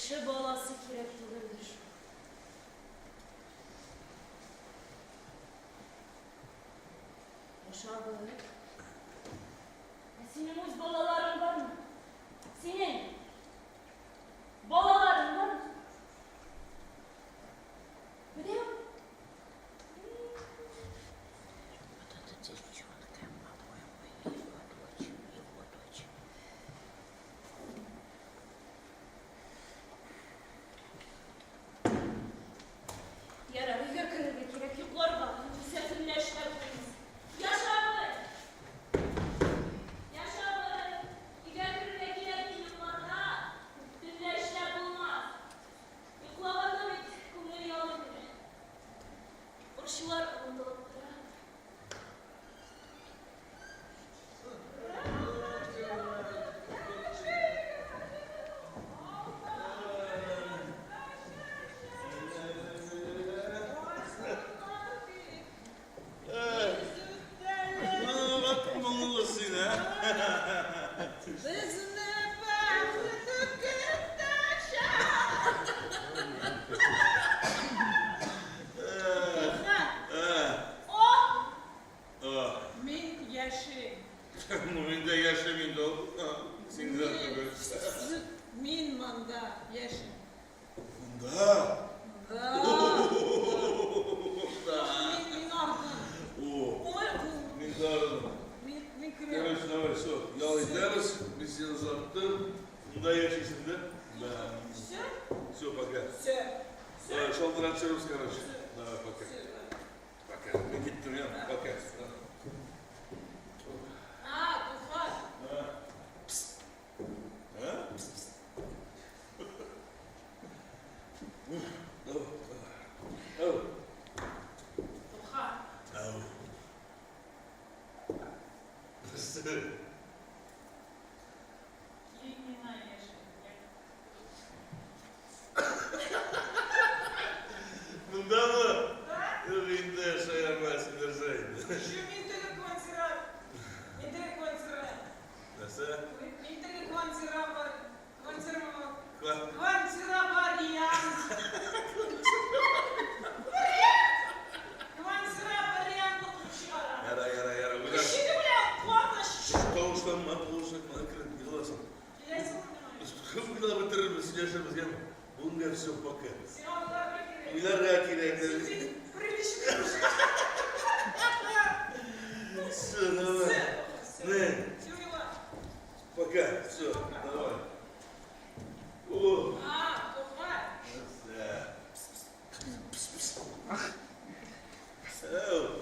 Кіші баласы керек түгілдір. Yaşa böyle. Senin öz balaların var mı? Senin balaların var mı? Biliyor musun? Yararı gökürür gerek yuklar var. Sefinle işletmemiz. Yaşa böyle. Yaşa böyle. İleride gerek yıllarda dinle işler bulmaz. Yuklavanda bit kumları yalanır. Orşular alındalıktır. Bak mumlusun ha. Min yaşı. Bugün de yaşamayın da oldu. Şimdi de Min manda yaşı. Da. Da. Min ardın. Min darılım. Min kırıyor. Evet, evet, so. Ya ideriz, biz yıl uzattım. Bunda yaşasın da. Все, пока. Все. Шелдыр açıyoruz короче. Давай, пока. Пока. Ben gittim ya. Пока. Ha, Tufan. Ha? Ha? Oh. Tufan. Oh. Yine yaşı. Bunda mı? Evinde yaşayamazsın derseydi. Şu minteri konservat. Minteri konservat. Nasıl? Minteri konservat. Konservat. Bak. Konservaryant. Konservaryantlık çıkaran. Yara. Bu kadar. Şimdi bile kulağına Tavuşlanma, kırık yıkılasın. şişiresin mi? Bir daha bitirir misin? Yaşarız ya. Bunun hepsi poker. Sinoplar bekliyor. Biler rakiyle. Приличный Все, давай. Не, Все, Мила. пока. Все, давай. О, А, Тufan. да. Ау.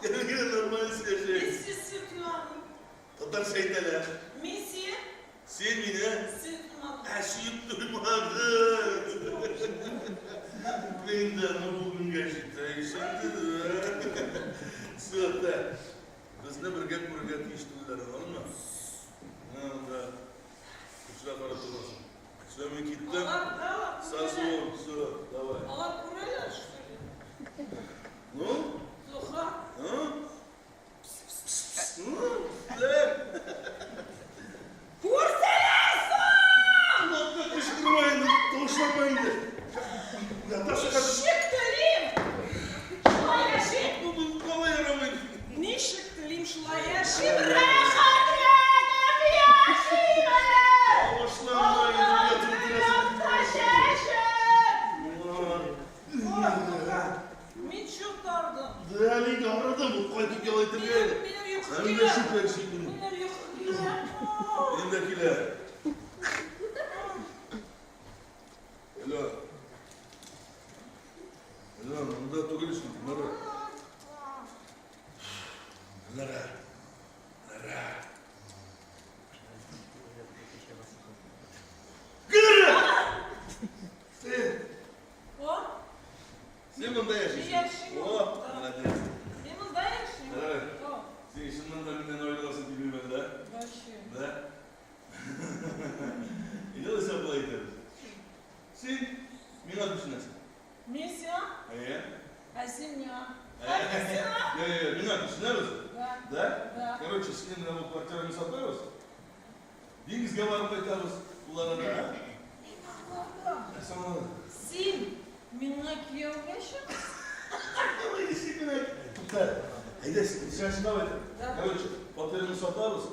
Gel normal söyleyeceğim. Миссис Сыртман. Tatar şeydeler. Миссис Sen yine. Сыртман. Aşıyıp duymadın. Ben de bugün gerçekten şimdi. Sıhhatler. Biz ne birget iştiyorlar, var mı? Ne oldu? Kusura bakmasın. Söyle gittim. Allah, Sağ ol, давай. Allah buraya что ли? Ну? Плохо. А? Ну? Да. Ну, как кışkırmayın, toşlamayın. Наташа, как... Şıktırım. Şlayaşı. Bu kolay aramayın. Ne şıktırım şlayaşı? Мен çok dardım. Değerli aradım, koyduk yalaydım ya. Benim yok. Hem de süper şimdi. Benim yok. Elindekiler. Hello. Hello, burada tukulusun. Nara. Gırı! O? Sen bunda yaşıyorsun. Yaşıyorum. Oh, молодец. Sen burada yaşıyorsun. Evet. O. Sen işinden de benden oynamasın gibi ben de. Yaşıyorum. Да? И делай все плейтер. Sen minat düşünesin. Misya? Hayır. Asim ya. Yok, minat düşüner misin? Да. Да? Да. Короче, с ним нам квартиру сатабыз. Деңізге барып қайтамыз. Бұларына. Сама. Сен меңа күйеуге шық. Ой, естемен. Тукта. Айда, шашын давай. Короче, квартираны сатабыз.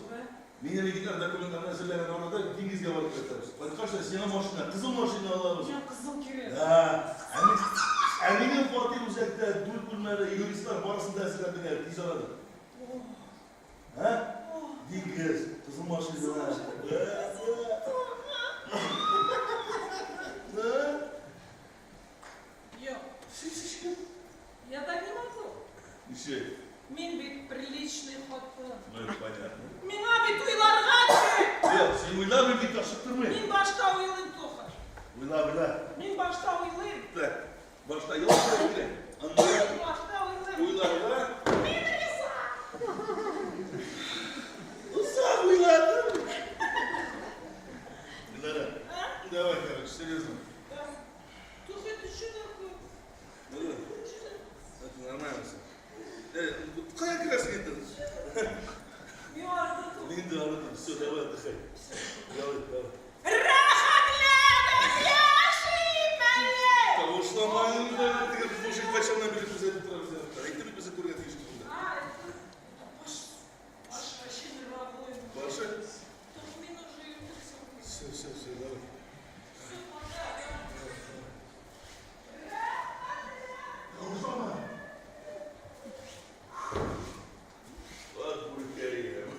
Мен регитар документтарын әзірлеген орнада деңізге барып қайтамыз. Байқаша, сені машина, қызыл машина алабыз. Мен қызыл керек. Да. Әмеген квартира үзәкте дүрт бөлмелі юристтар барысында әзірләдіңер, тез арады. Ha? Dingez, kızıl maşına. Yok. Я так не могу. İşte. Мен бит приличный хатын. Ну, это понятно. Миңа бит уйларга керек. Yok, sen uyla bir git aşıktırmayın. Мен башта уйлыйм тохар. Uyla. Мен башта уйлыйм. Так, başta yol söyle. Anladın? Мен башта уйлыйм. Uyla. Мен риза. Uzak uyladın. Lara. Давай, короче, серьезно. Тух это что такое? Это нормально все. Какая красная это? Мен арыдым. Мен de aradım. Все, давай отдыхай. Давай. Рахатланып яшейм әле. Того, что мамам да, ты как мужик почему на берегу за это травзят. А ты без закуря фишки туда. Аш вообще мировой. Паша? Только мен уже юртился. Все, давай. Все, пока. Вот буркаем.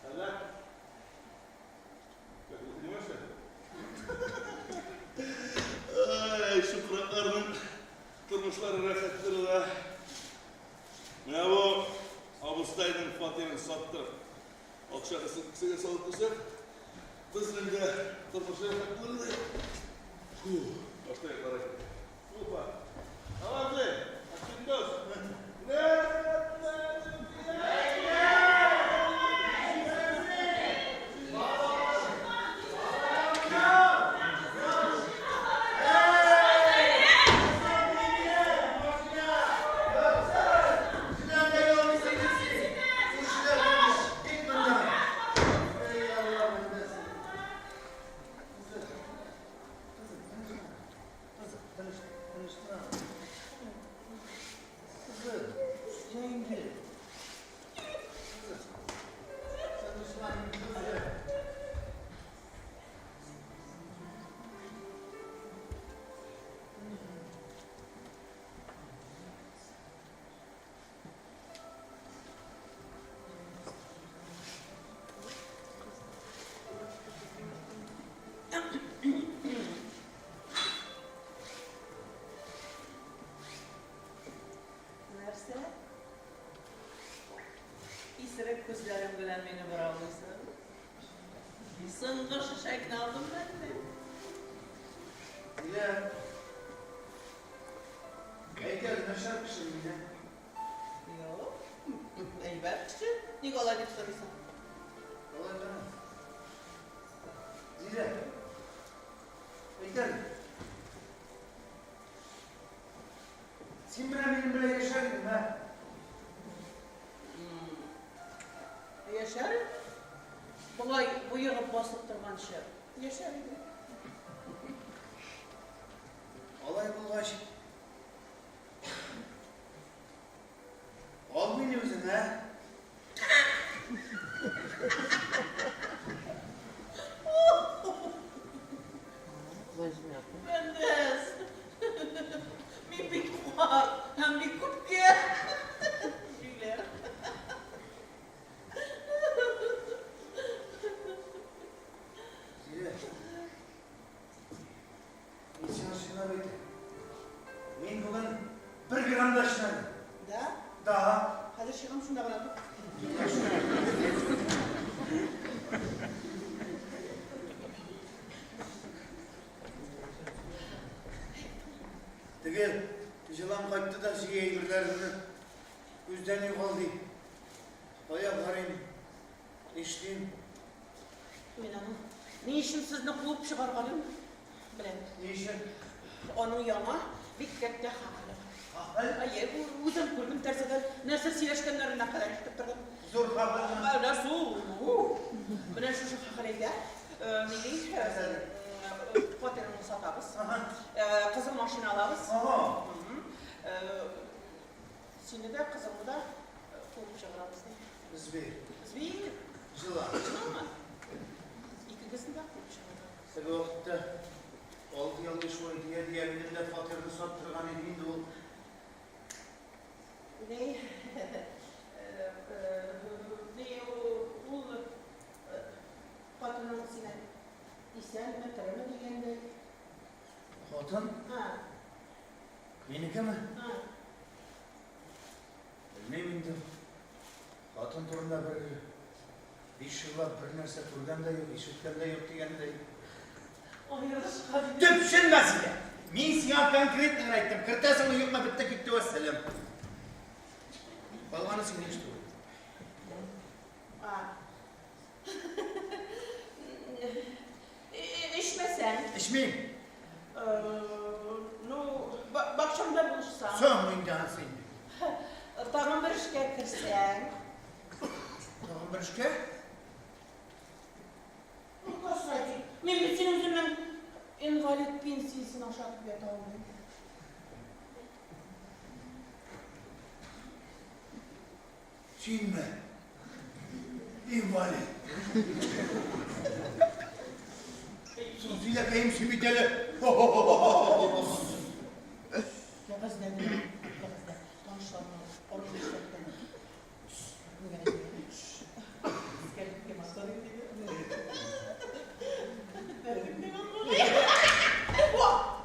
Ага. Как вы понимаете? Ay, şu Kur'anların durmuşları rahatları da. Ne bu? Abustay'ın Fatih'ini sattı. Akşamısı kısaya salıp dursak, bizden de durmuşları rahatları da. Başta yaklarak. Ufa. Tamam be. Açın göz. Нәрсе? Исерек күзләрем белән мине бораулыйсың. Соңгы шешәкне алдым ben de. Bile. Eykel neşermişsin bile. Yok. Elbette. Nikolay diп so'raysan. Olay canım. Zile. Eykel. Sen benim bile yaşardın ha. Yaşar. Бұлай бұйығып басып тұрғанша. Yaşar еді. Olay bulgaç. Al beni özün ha. Возьмет. Бендес. Мен бит қуар. Hem bir kupke. Güler. Zile. İnsan şuna beydi. Men bugün bir gram da şınadım. Da? Daha. Hadi шығам шунда ғана тұр. Tügel, yılan kaçtı da size eğirlerinden gözden yuvaldı. Ayaklarım, içtiğim, Мен аны не үшін сізді қуып шығарғанын білемін. ne işin? Оның яңа бик кәтте хақылы. Ay, bu uzun gördüm terseden. Nasıl sileşkenlerine kadar çıkıp durdum. Zor kabul. Öyle su. Bana şu hakkıyla. Milli fotoğrafını satarız. Kızıl maşını alırız. Aha. Şimdi de kızımı da koyup çağırırız. Biz bir Bir yıla. ama iki kızını da koyup çağırırız. Tabii o vakitte 6 yıl iş boyu diye evinde fatırını sattırgan ediydi o. Ne? Ne o patronun sine İsyan metreme diyende. Hatun, Ha, menike mi? ha. Bilmeyim indi. Hatun turunda bir 5 yılla bir nerse turgan da yok, işitken de yok degeni de yok. Oynamış hadi. Tüpşün mesele. Men sana konkretini aytdim. Kırtasını yutma bitti gitti vesselam. Balvanı seni işte o. Ha. İçmesen. İçmeyeyim. No, bakşamda buluşsan. Son muydan seni. Tağın bir işe kirsen. Tamam bir işe. Koşsaydı. Men senin yüzünden invalid pensiyasını aşağı yatağım. Çinme. İnvali. Suziyle kayım simiteli. Yağız ne bileyim. Yağız ne. Tanışlarına. Orada işlerken. Bugün ne bileyim. Gelip ki masada gidiyor.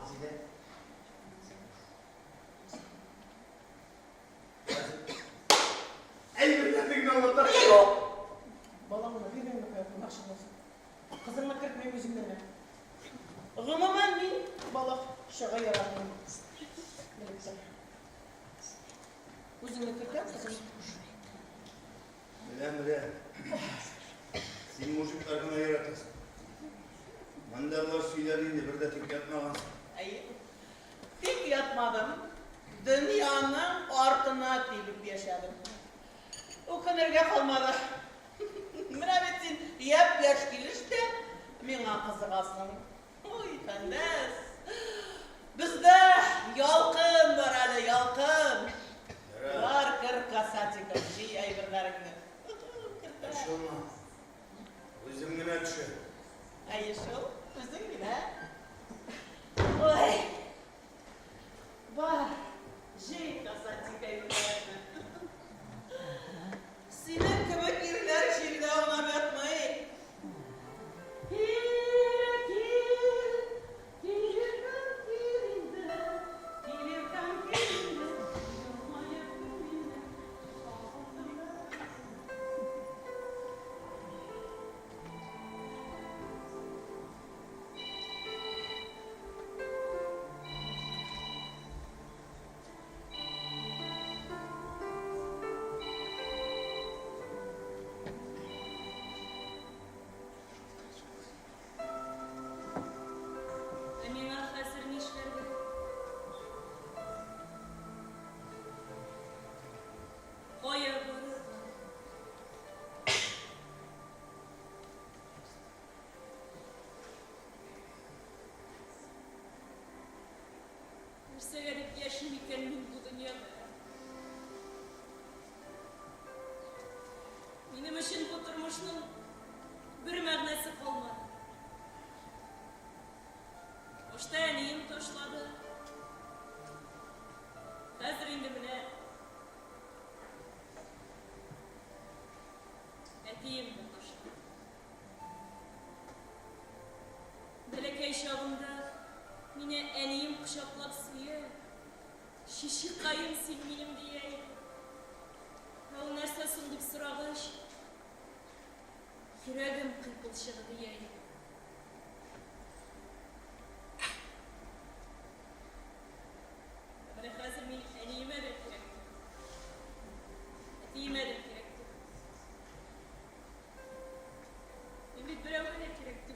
Zile. Elbette bir nolata. Balamına bir ben bakıyorum akşamlasın. Kızımla kırpmayı yüzümden ne? Gımaman bin balık şaka yaratmayı. Ne güzel. Yüzümle kırpıyor kızım. Bilen. Sen muşuklarına yaratasın. Mandallar suylarıydı, bir de tek yatmağın. Ay, tek yatmadım. Dünyanın ortuna tepip yaşadım. O kadarga kalmadı. Mürabetsin yap yaş gelişte mena kızıgasın. Oy kandes. Bizde yalqın var hali yalqın. Var kır kasatika şey ayırlarını. Şunla. Özüm güne düşer. Ay şu bizim bile. Oy. Var. Şey kasatika ayırlarını. Senin kıvık yerler şimdi ona yatmayı. Severek yaşarken bu dünyada. Benim için bu durmuşun bir mağnası kalmadı. Hoşta yanayım toşladı. Hazır indi bile. Etiyim de toşladı. Belekey şavında yine eneyim kuşaklap suyu. Şişi kayın silminim diye. O nerse sunduk sırağış. Yüreğim kırpılışığı diye. Bana hazır min eneyime de gerekti. Etiyime de gerekti. Ümit bravo ne gerekti.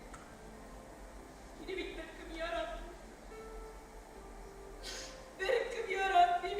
Yine bitmek gibi yarabbim. Berkim yarabbim.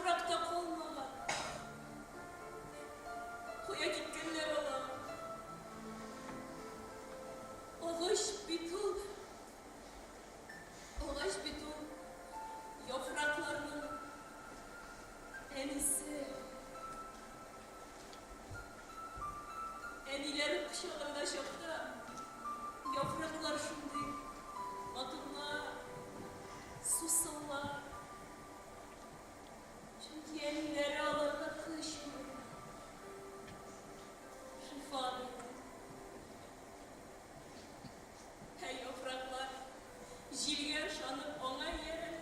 yaprakta kalmalar. Koya gitkenler ola. Ağaç bitul. Ağaç bitul. Yapraklarının en iyisi. En ileri kuşağında şokta. Yapraklar şimdi atımlar, susallar. Çünkü yenileri alırlar kışın. Şifa verir. Hey yapraklar, jilge şanıp ona yere.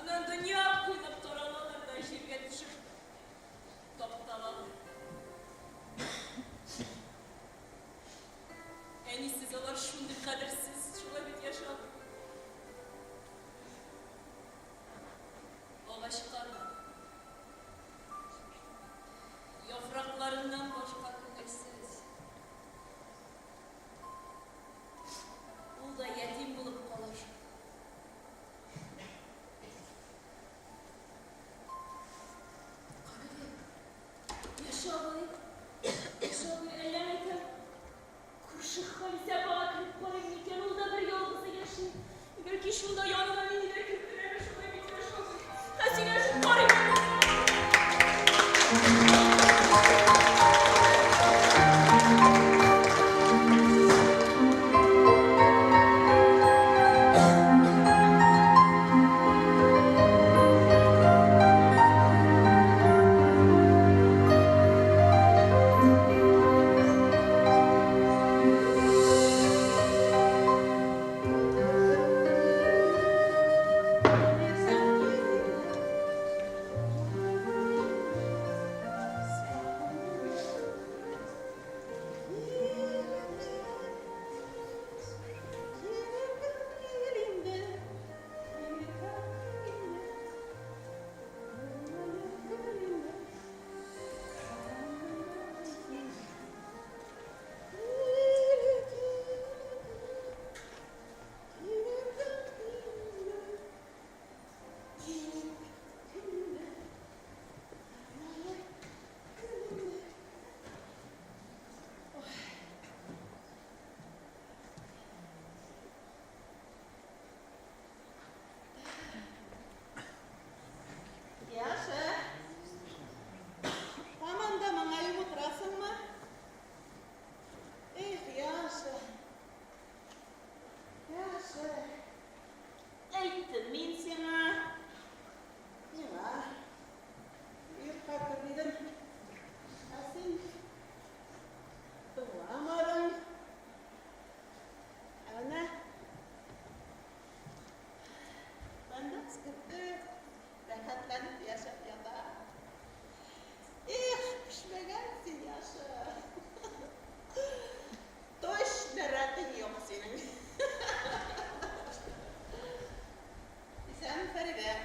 Anan dünya kuyup toranalar da jilge düşüp toptalar. En iyisi olar şundur kadersiz, şuna bit yaşam. Ağaçlarla, yapraklarından başka kıdırsiz. Bu da yetim bulup kalır. Kardeşim, yaşa abi. Yaşa abi, ellemeyken. Kurşuk kalise bağırıp koyun iken ulda bir yolcusu yaşayın. Belki şunda yanına minile kürtülere şuna bitire şoku. Hasine şu karıyla. Yaşa. Aman da bana yumurtasın mı? Yaşa. Yaşa. Aytım men sana. Nima? Yurtqa kirdim. Sen uğramadın. Ana. Ben de sıkıntı. Rahatlanıp yaşap yata. Pişmegensin yaşa. Toş merakın yok senin. Sen Feride.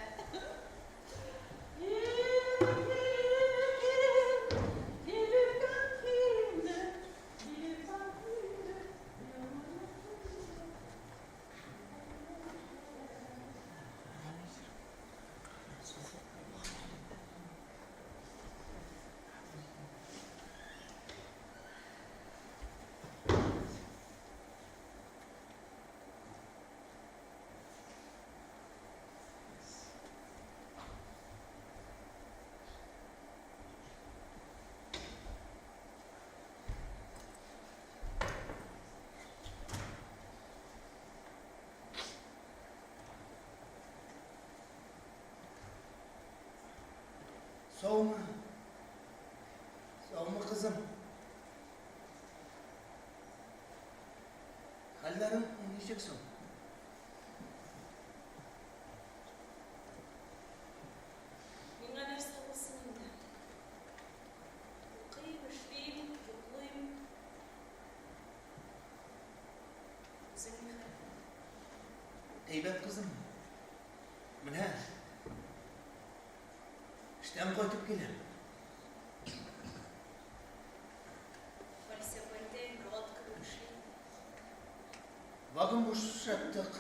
Soğuma. Soğuma kızım. Hallerim yiyeceksin. Buna nerse olsun da. Okuyayım, işleyeyim, yoklayayım. Senin Heybet kızım. Mine. İşten koyup gelin. felsefede rahat kılmışım. Vakın boş yaptık.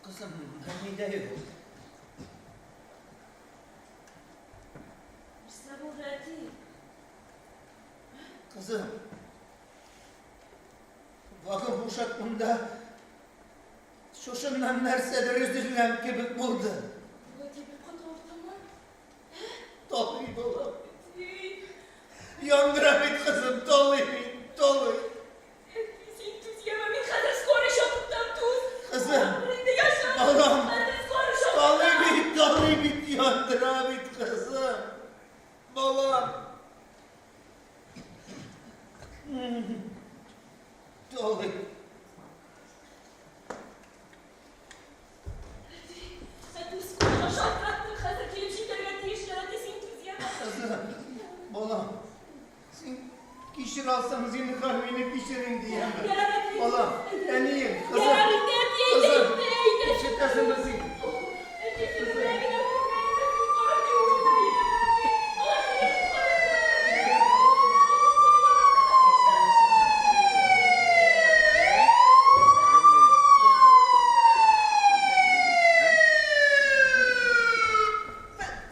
Kızım, Hamide yok. Bizler orada değil. Kızım, bakın bu şaklımda şuşundan nersedir üzülmem gibi buldu. Bu gibi kadar mı? Doluy dolu. Değil. Yandıra bit kızım, doluy bit, doluy. Sen tuz yememin kadar konuşalım tuz. Kızım, Önünde yaşam. Allah'ım. Kadar konuşalım. doluy bit, yandıra bit kızım. Balam. Doluy. Sen tuz konuşalım. Kadar kelimşiklerine değiştiren de sen tuz yeme. Kızım, balam. Sen kişir alsanız yine kahveni pişirin diye mi? Balam, ben iyiyim. Kızım, kızım. Çıkasın kızım.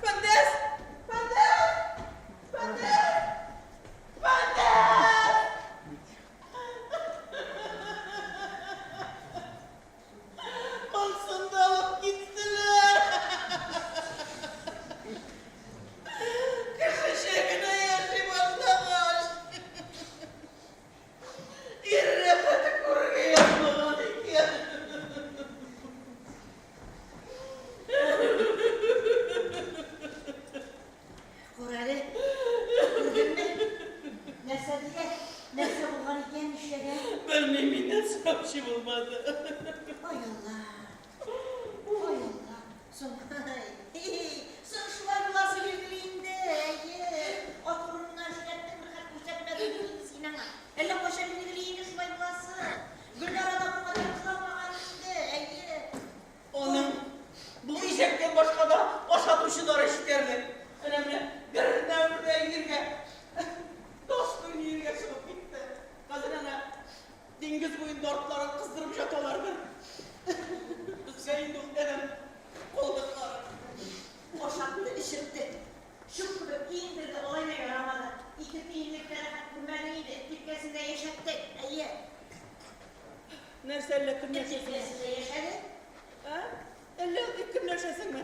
Fandes! Fandes! Fandes! Olsun da alıp gittiler. Kış evine yaşı başlamış. Yerine katı kuru yapmadan iken. Koreli, gördün mü? Nese diye, nese bulgan iken işlere. Ben miminle sapşı bulmadı. Ay Allah. Ay Allah. Son, son şular bulası birliğinde. Oturumdan şiddetten bir kat kuşatmadan birliğiniz inana. Elle koşa birliğinde şular bulası. Gülnara da bu kadar kılamağın içinde. Onun bu işekten başka da başa tuşular işlerdi. Önemli. Göründen buraya yirge. Dostum yirge çıkıp gitti. Kazanana deniz boyunda ortlara kızdırmış atalardı. Hüseyin Dukkan'ın koldukları. Boşalttı, ışıttı. Şu kılıp giyindirdi, olayla yaramadı. İki giyinlikleri hakkımlarıydı, Türkiye'sinde yaşattı. İyi, Nerseyle kırneşesin. Türkiye'sinde yaşadı. Ha? Elle kırneşesin mi?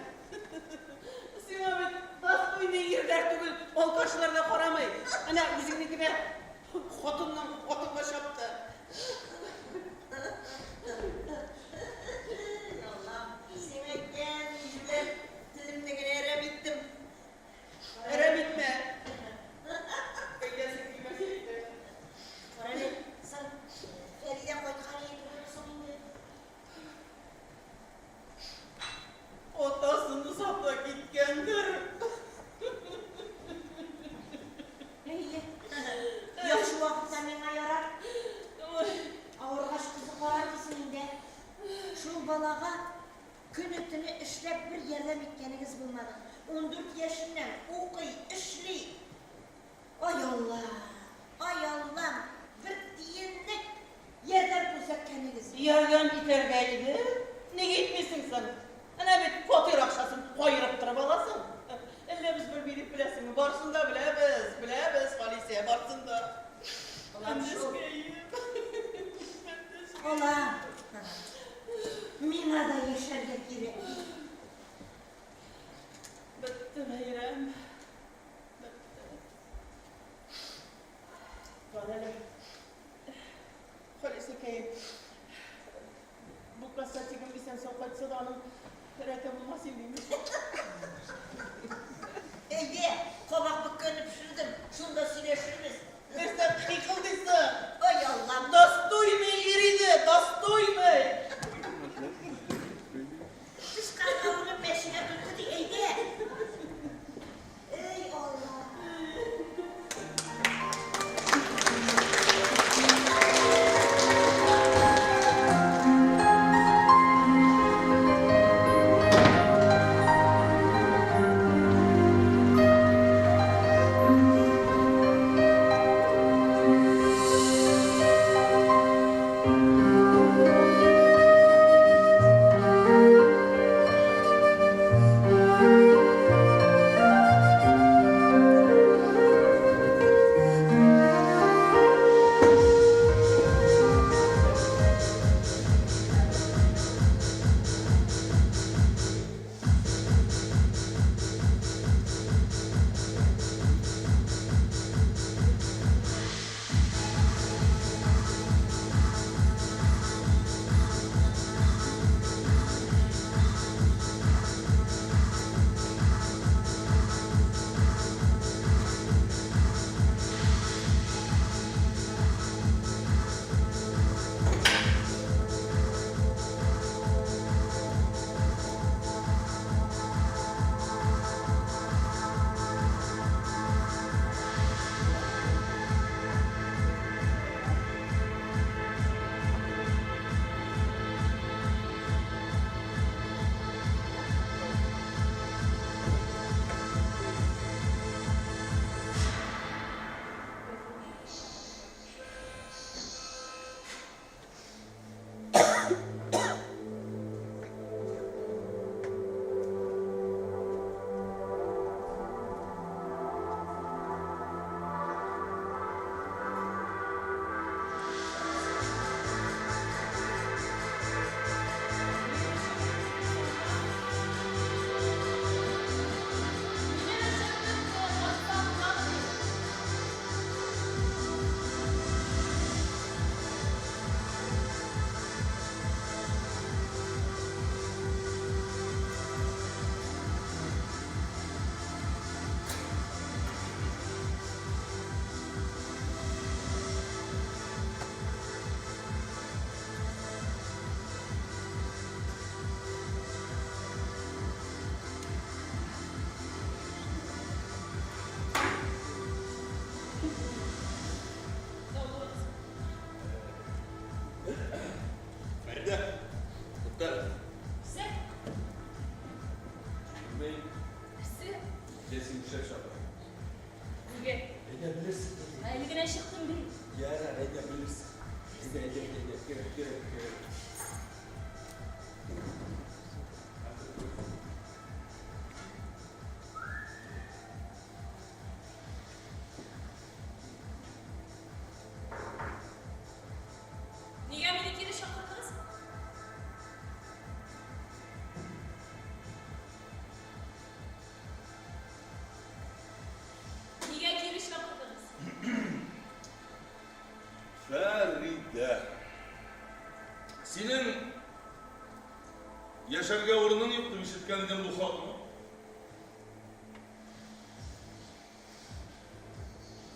Sima bir dost boyunda yirder tügül. Ol karşılarına koramayın. Ana bizimkine xotunla şaptı. Allah'ım, sevekten yüzüler dilimdekine ere bittim. Ere bitme. Beklesin bilmeseydi. Orada sen Feride koy karıyı duruyorsun şimdi. Otasını sapla gitkendir. İyi. Ya şu vakitte bana yarar. Avurgaç kızı koyar mısın indi? Şu balağa günütünü işlep bir yerden bitkeniz bulmadan. 14 yaşından okuy, işli. Ay Allah, ay Allah. Bir diyenlik yerden bulsak kendiniz. Yerden biter belli. Ne gitmişsin sen? Ana bir fotoğraf akşasın, koyurup durup alasın. Elle biz bir bilip bilesin mi? Barsın da bilebez Haliseye barsın da. Ulan şu- Andeskeyim. Ola. Mina da yaşarlık gibi. Bitti Meyrem. Bitti. Bana Halisekeyim. Bu kasetimin bir sen sohbet sıdanın Rete bulması mıymış? İyi, kovak bıkkını pişirdim. Şunu da sileşiriz. Mesela kıkıldıysa. Ay Allah'ım. Dostoyme yeriydi, dostoyme. Siz kanalının peşine tuttu diyeydi. Ey Allah. bilirsin. Gel. Niye beni geri şakırdınız? Niye geri şakırdınız? Feride. Senin yaşarga orunun yoktu işitkenliğinden bu halk mı?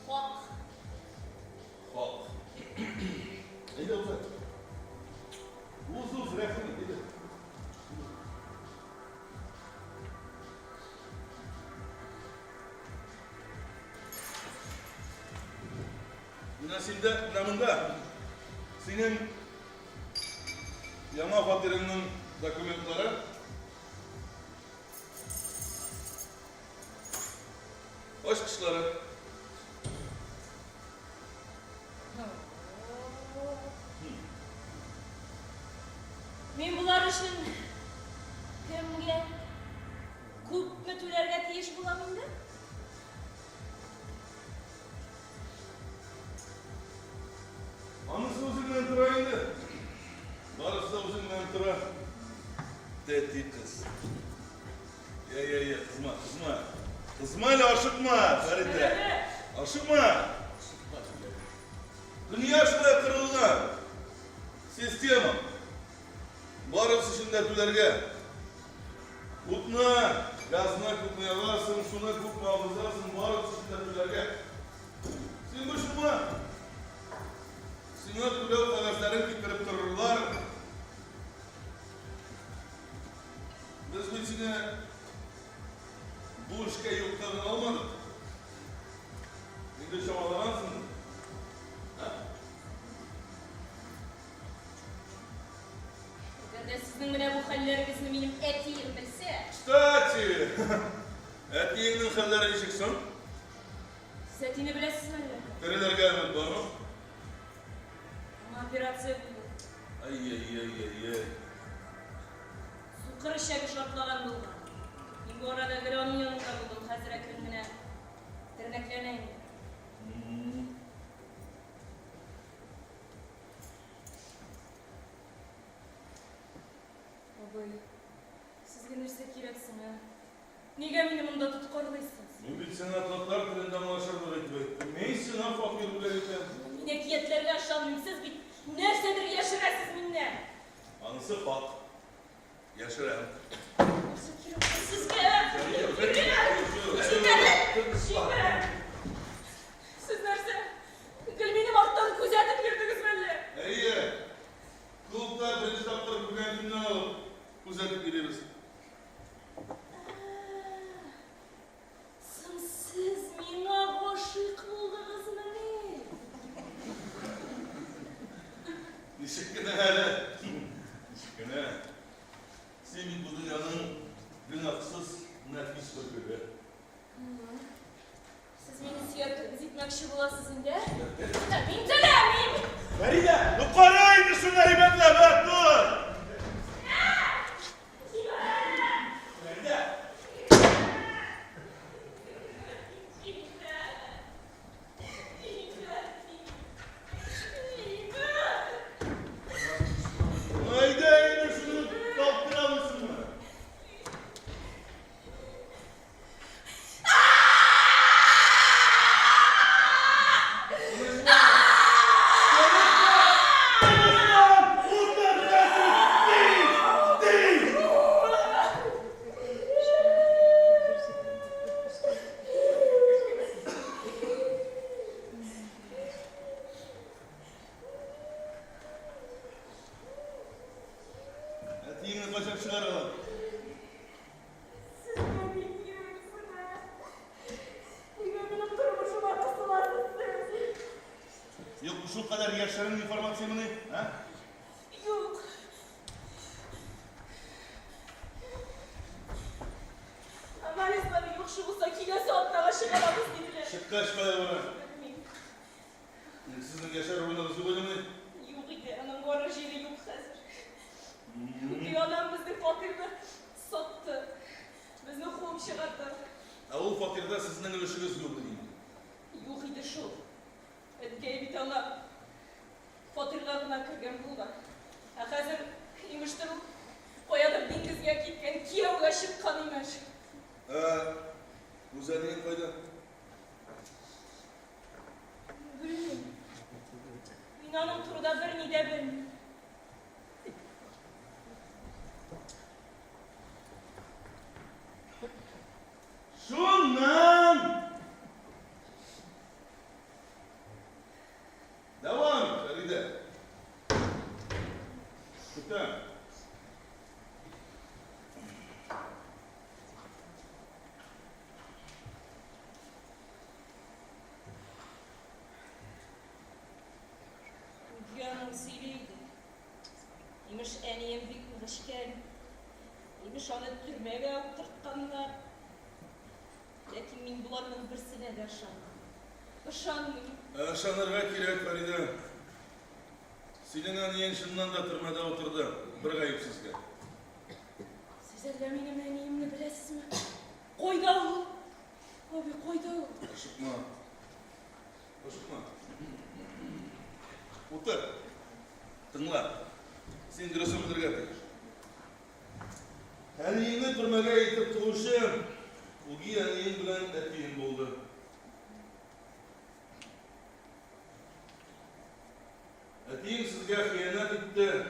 Hak. Halk. Neydi o sen? Uz refini dedi. Nasılda namında senin yama fatirinin dokumentları hoş kışları Men bular uchun kimga ko'pmi to'larga tegish bo'laman-da? Anısı uzundan tura indi. Barısı da uzundan tura. Dedi kız. Ya kızma. Kızma ile aşıkma Feride. Aşıkma. Dünya şuraya kırılgan. Sistema. Barısı şimdi tülerge. Kutna, gazına kutlayalarsın, şuna kutma alızarsın, barısı şimdi tülerge. Sen başıma. Sinat tülev kalasların kitirip dururlar. Biz bu içine bu işe yoklarını almadık. Şimdi şamalanansın. Agarda sizning mana bu hallaringizni mening etiyim bilsa, Kstati! Etiğinin halleri yiyeceksin. siz etini bilasizmi? Nerelerge evet var mı? Operatsiya bo'ldi. Ay. Suqir ishaga shortlagan bo'lgan. Men bu orada Granning yonida bo'ldim. Hozir akrimgina tirnaklanaymi. Oboy, sizga narsa keraksin-a? Nega meni bunda tutqorlaysiz? Bu bir senatlatlar tilinden ulaşırdı etmek. Neyse lan fakir bu gelirken? Menekiyetlerga ishonmang, siz bir narsadir yashirasiz mendan. Anısı fak. Yaşarım. Narsa kerak sizga. Siz narsa meni ortdan kuzatib yurdingiz malla. İyi. Kulüpler birinci tapları bugün günden alıp uzatıp gidiyoruz. Siz menga g'oshiq bo'ldingizmi? Nişikine hele. Nişikine. Senin bu dünyanın günahsız nefis bir bebeği. Siz meni suyab etmoqchi bo'lasiz endi. Men to'lamayman. Feride! Yukarıydı şunu heybetle bak dur! Feride! Haydi yine şunu kalktıramışsın mı? Yine kaçak çıkaralım. Siz nega bilmiyorsunuz? Nega benim turmushuma qislasizsiz? Yok şu kadar yaşların informasyonunu, ha? Yo'q. Analizlari yaxshi bo'lsa kelasi hafta g'ashib olamiz dedilar. Şıkkaş kadar bana. Sizin yaşar oyunlarınızı koydamayın. Yok idi, anam var jeri yok hazır. Bir adam bizni fakirde sattı. Bizni kovup çıkarttı. O fakirde sizin ölüşünüz yok değil. Yok idi şu. Etkeye bir tane fakirlerine kırgan buldu. Hazır imiştir koyadı dengizge gitken kiyevga şıkkan imiş. Güzelliğin koyda. Bilmiyorum. İnanın turda bir nide bilmiyorum. Şundan! Devam et Feride. Tutan. Dünyanın siriydi. İmiş en iyi bir kılıçken. İmiş onu türmeye oturtkanlar. Lakin min bularının birsine de ışanmıyorum. Şanırga kirek Feride. Senin aniyen şundan da tırmada oturdu. Bir gayipsizge. Sizler de benim en iyimini bilesiniz mi? Koyda ol. Abi koyda ol. Aşıkma. Aşıkma. Otur. Tınla. Sen gürüsü müdür getir. Aniyeni tırmaga yetip tuğuşum. Ugi aniyen bilen ettiğin buldu. Ettiğin sizge hıyanet etti.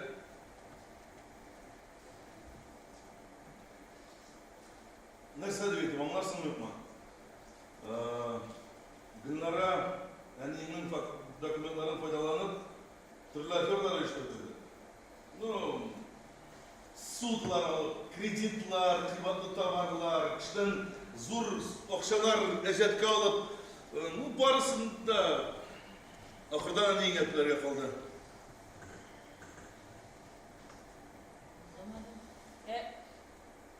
Neyse deyip, anlarsın yok mu? Günlara aniyenin dokumentlerini faydalanıp türlü işletildi. Sudlar alıp, kreditler, kıymetli tavarlar, kişiden zor okşalar ejetke alıp, barısında ahırdan aniyen etkilerge kaldı.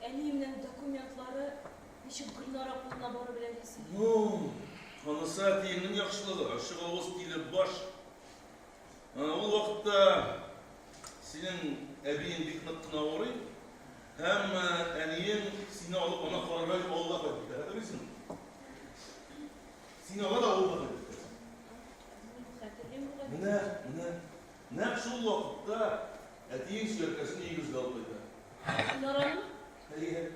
En iyimden dokumentları neşe Gülnara kuluna barı bilebilirsin. Anısı etiyinin yakışılığı, aşık ağız dili baş. O vakitte senin ebeğin bir kınıttına uğrayıp, hem eniyin seni alıp ona kararlayıp Allah edildi. Hadi bilsin. Seni alıp da Allah edildi. Ne şu vakitte etiyin sürkesini iyi güzel alıptı. Gülnara mı? Hayır.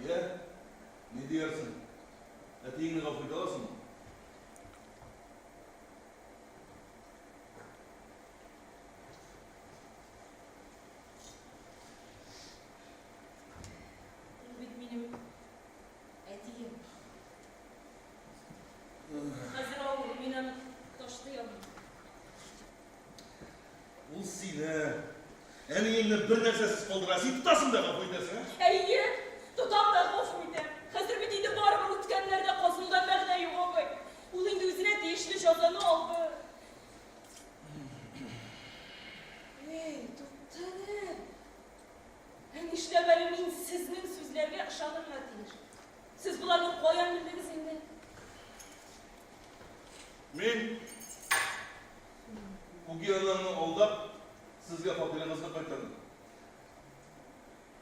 Ya, ne diyorsun? Etiyini kapıyı alasın mı? Benim etiyim. Hazır oğlum, benim taşlıyım. Ул сені әнеңнен бір нәрсесіз қалдыра сен тұтасың да қапы айтасың, а? Әйе, тұтам да қофмайды. Қазір бітейді барып өткенлерде қосылда мәғна yok абай. Ул енді өзіне тиешілі жазаны алды. Ey, туттанып. Әнешләбәлі мен сіздің сөзлерге ышанырға тиеш. Сіз бұларны қоян білдіңіз енді. Мен Уги ананы алдап, сізге факторияңызға қайтардым.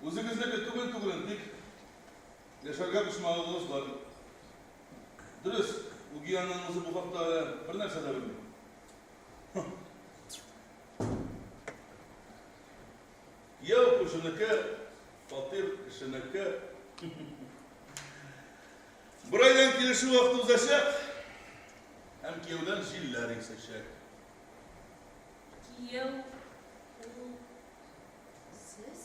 Өзіңізге түгін тек яшарға күшмағылығы сұлады. Дұрыс, Уги анаңызы бұл хақта бір нәрсе де білмейді. Яу көшінікі, фатир ішінікі. Бір айдан келеші уақыт ұзашақ, әм кеуден жилләр есешек. Кияу, ол, сіз?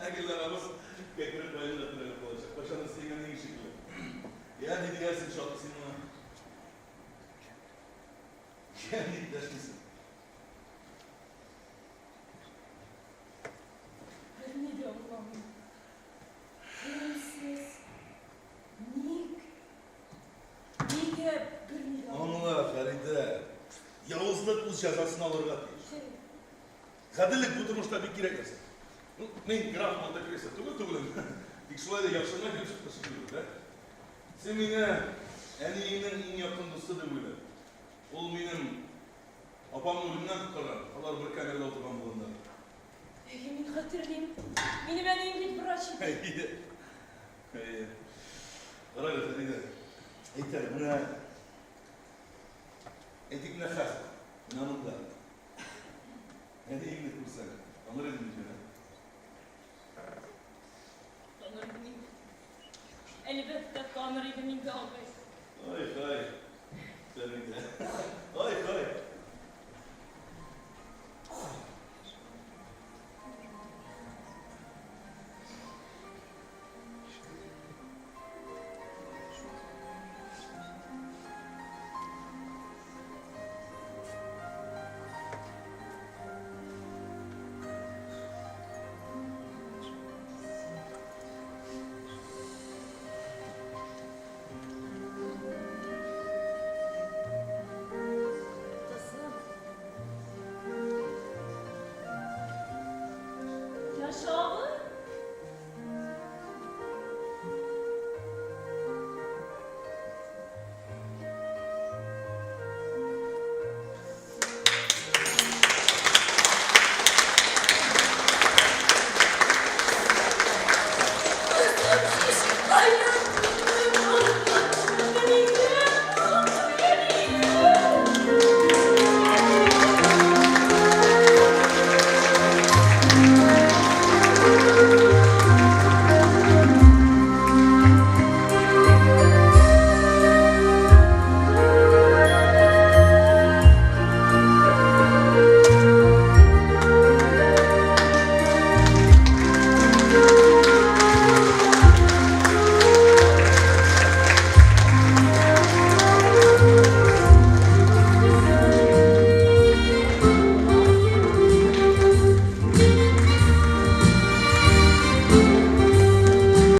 Әгелләрамыз кәкірін байында тұрылып болашақ. Қашаны сенген ең шекілі. Я не дегерсің шақты сен мұна. Я не дәшмесің. Білмейді Allah'ım. Siz, неге білмейді Allah'ım? Анла, Фәриде, яуыздық өз жазасын алырға тиіш. Ғаділік бұл тұрмышта бек керек нәрсе. Мен графманда кіресі түгілін. Тек солай да яқшылмай деп шықты да. Сен мені әнейінің ең якын досы деп ойлаймын. Ол менің апамның өлімінен құтқарған. Алар бір камерада отырған болғандар. Мен хатırlayayım. Benim annem bir vрач. Қарай Фарида. Айтар, мына этик нахас. Мына мұнда. Әнейіңді көрсең, аныр едім жена. Tanırım. Elbette tanırım ağabey. Ay, Fərida.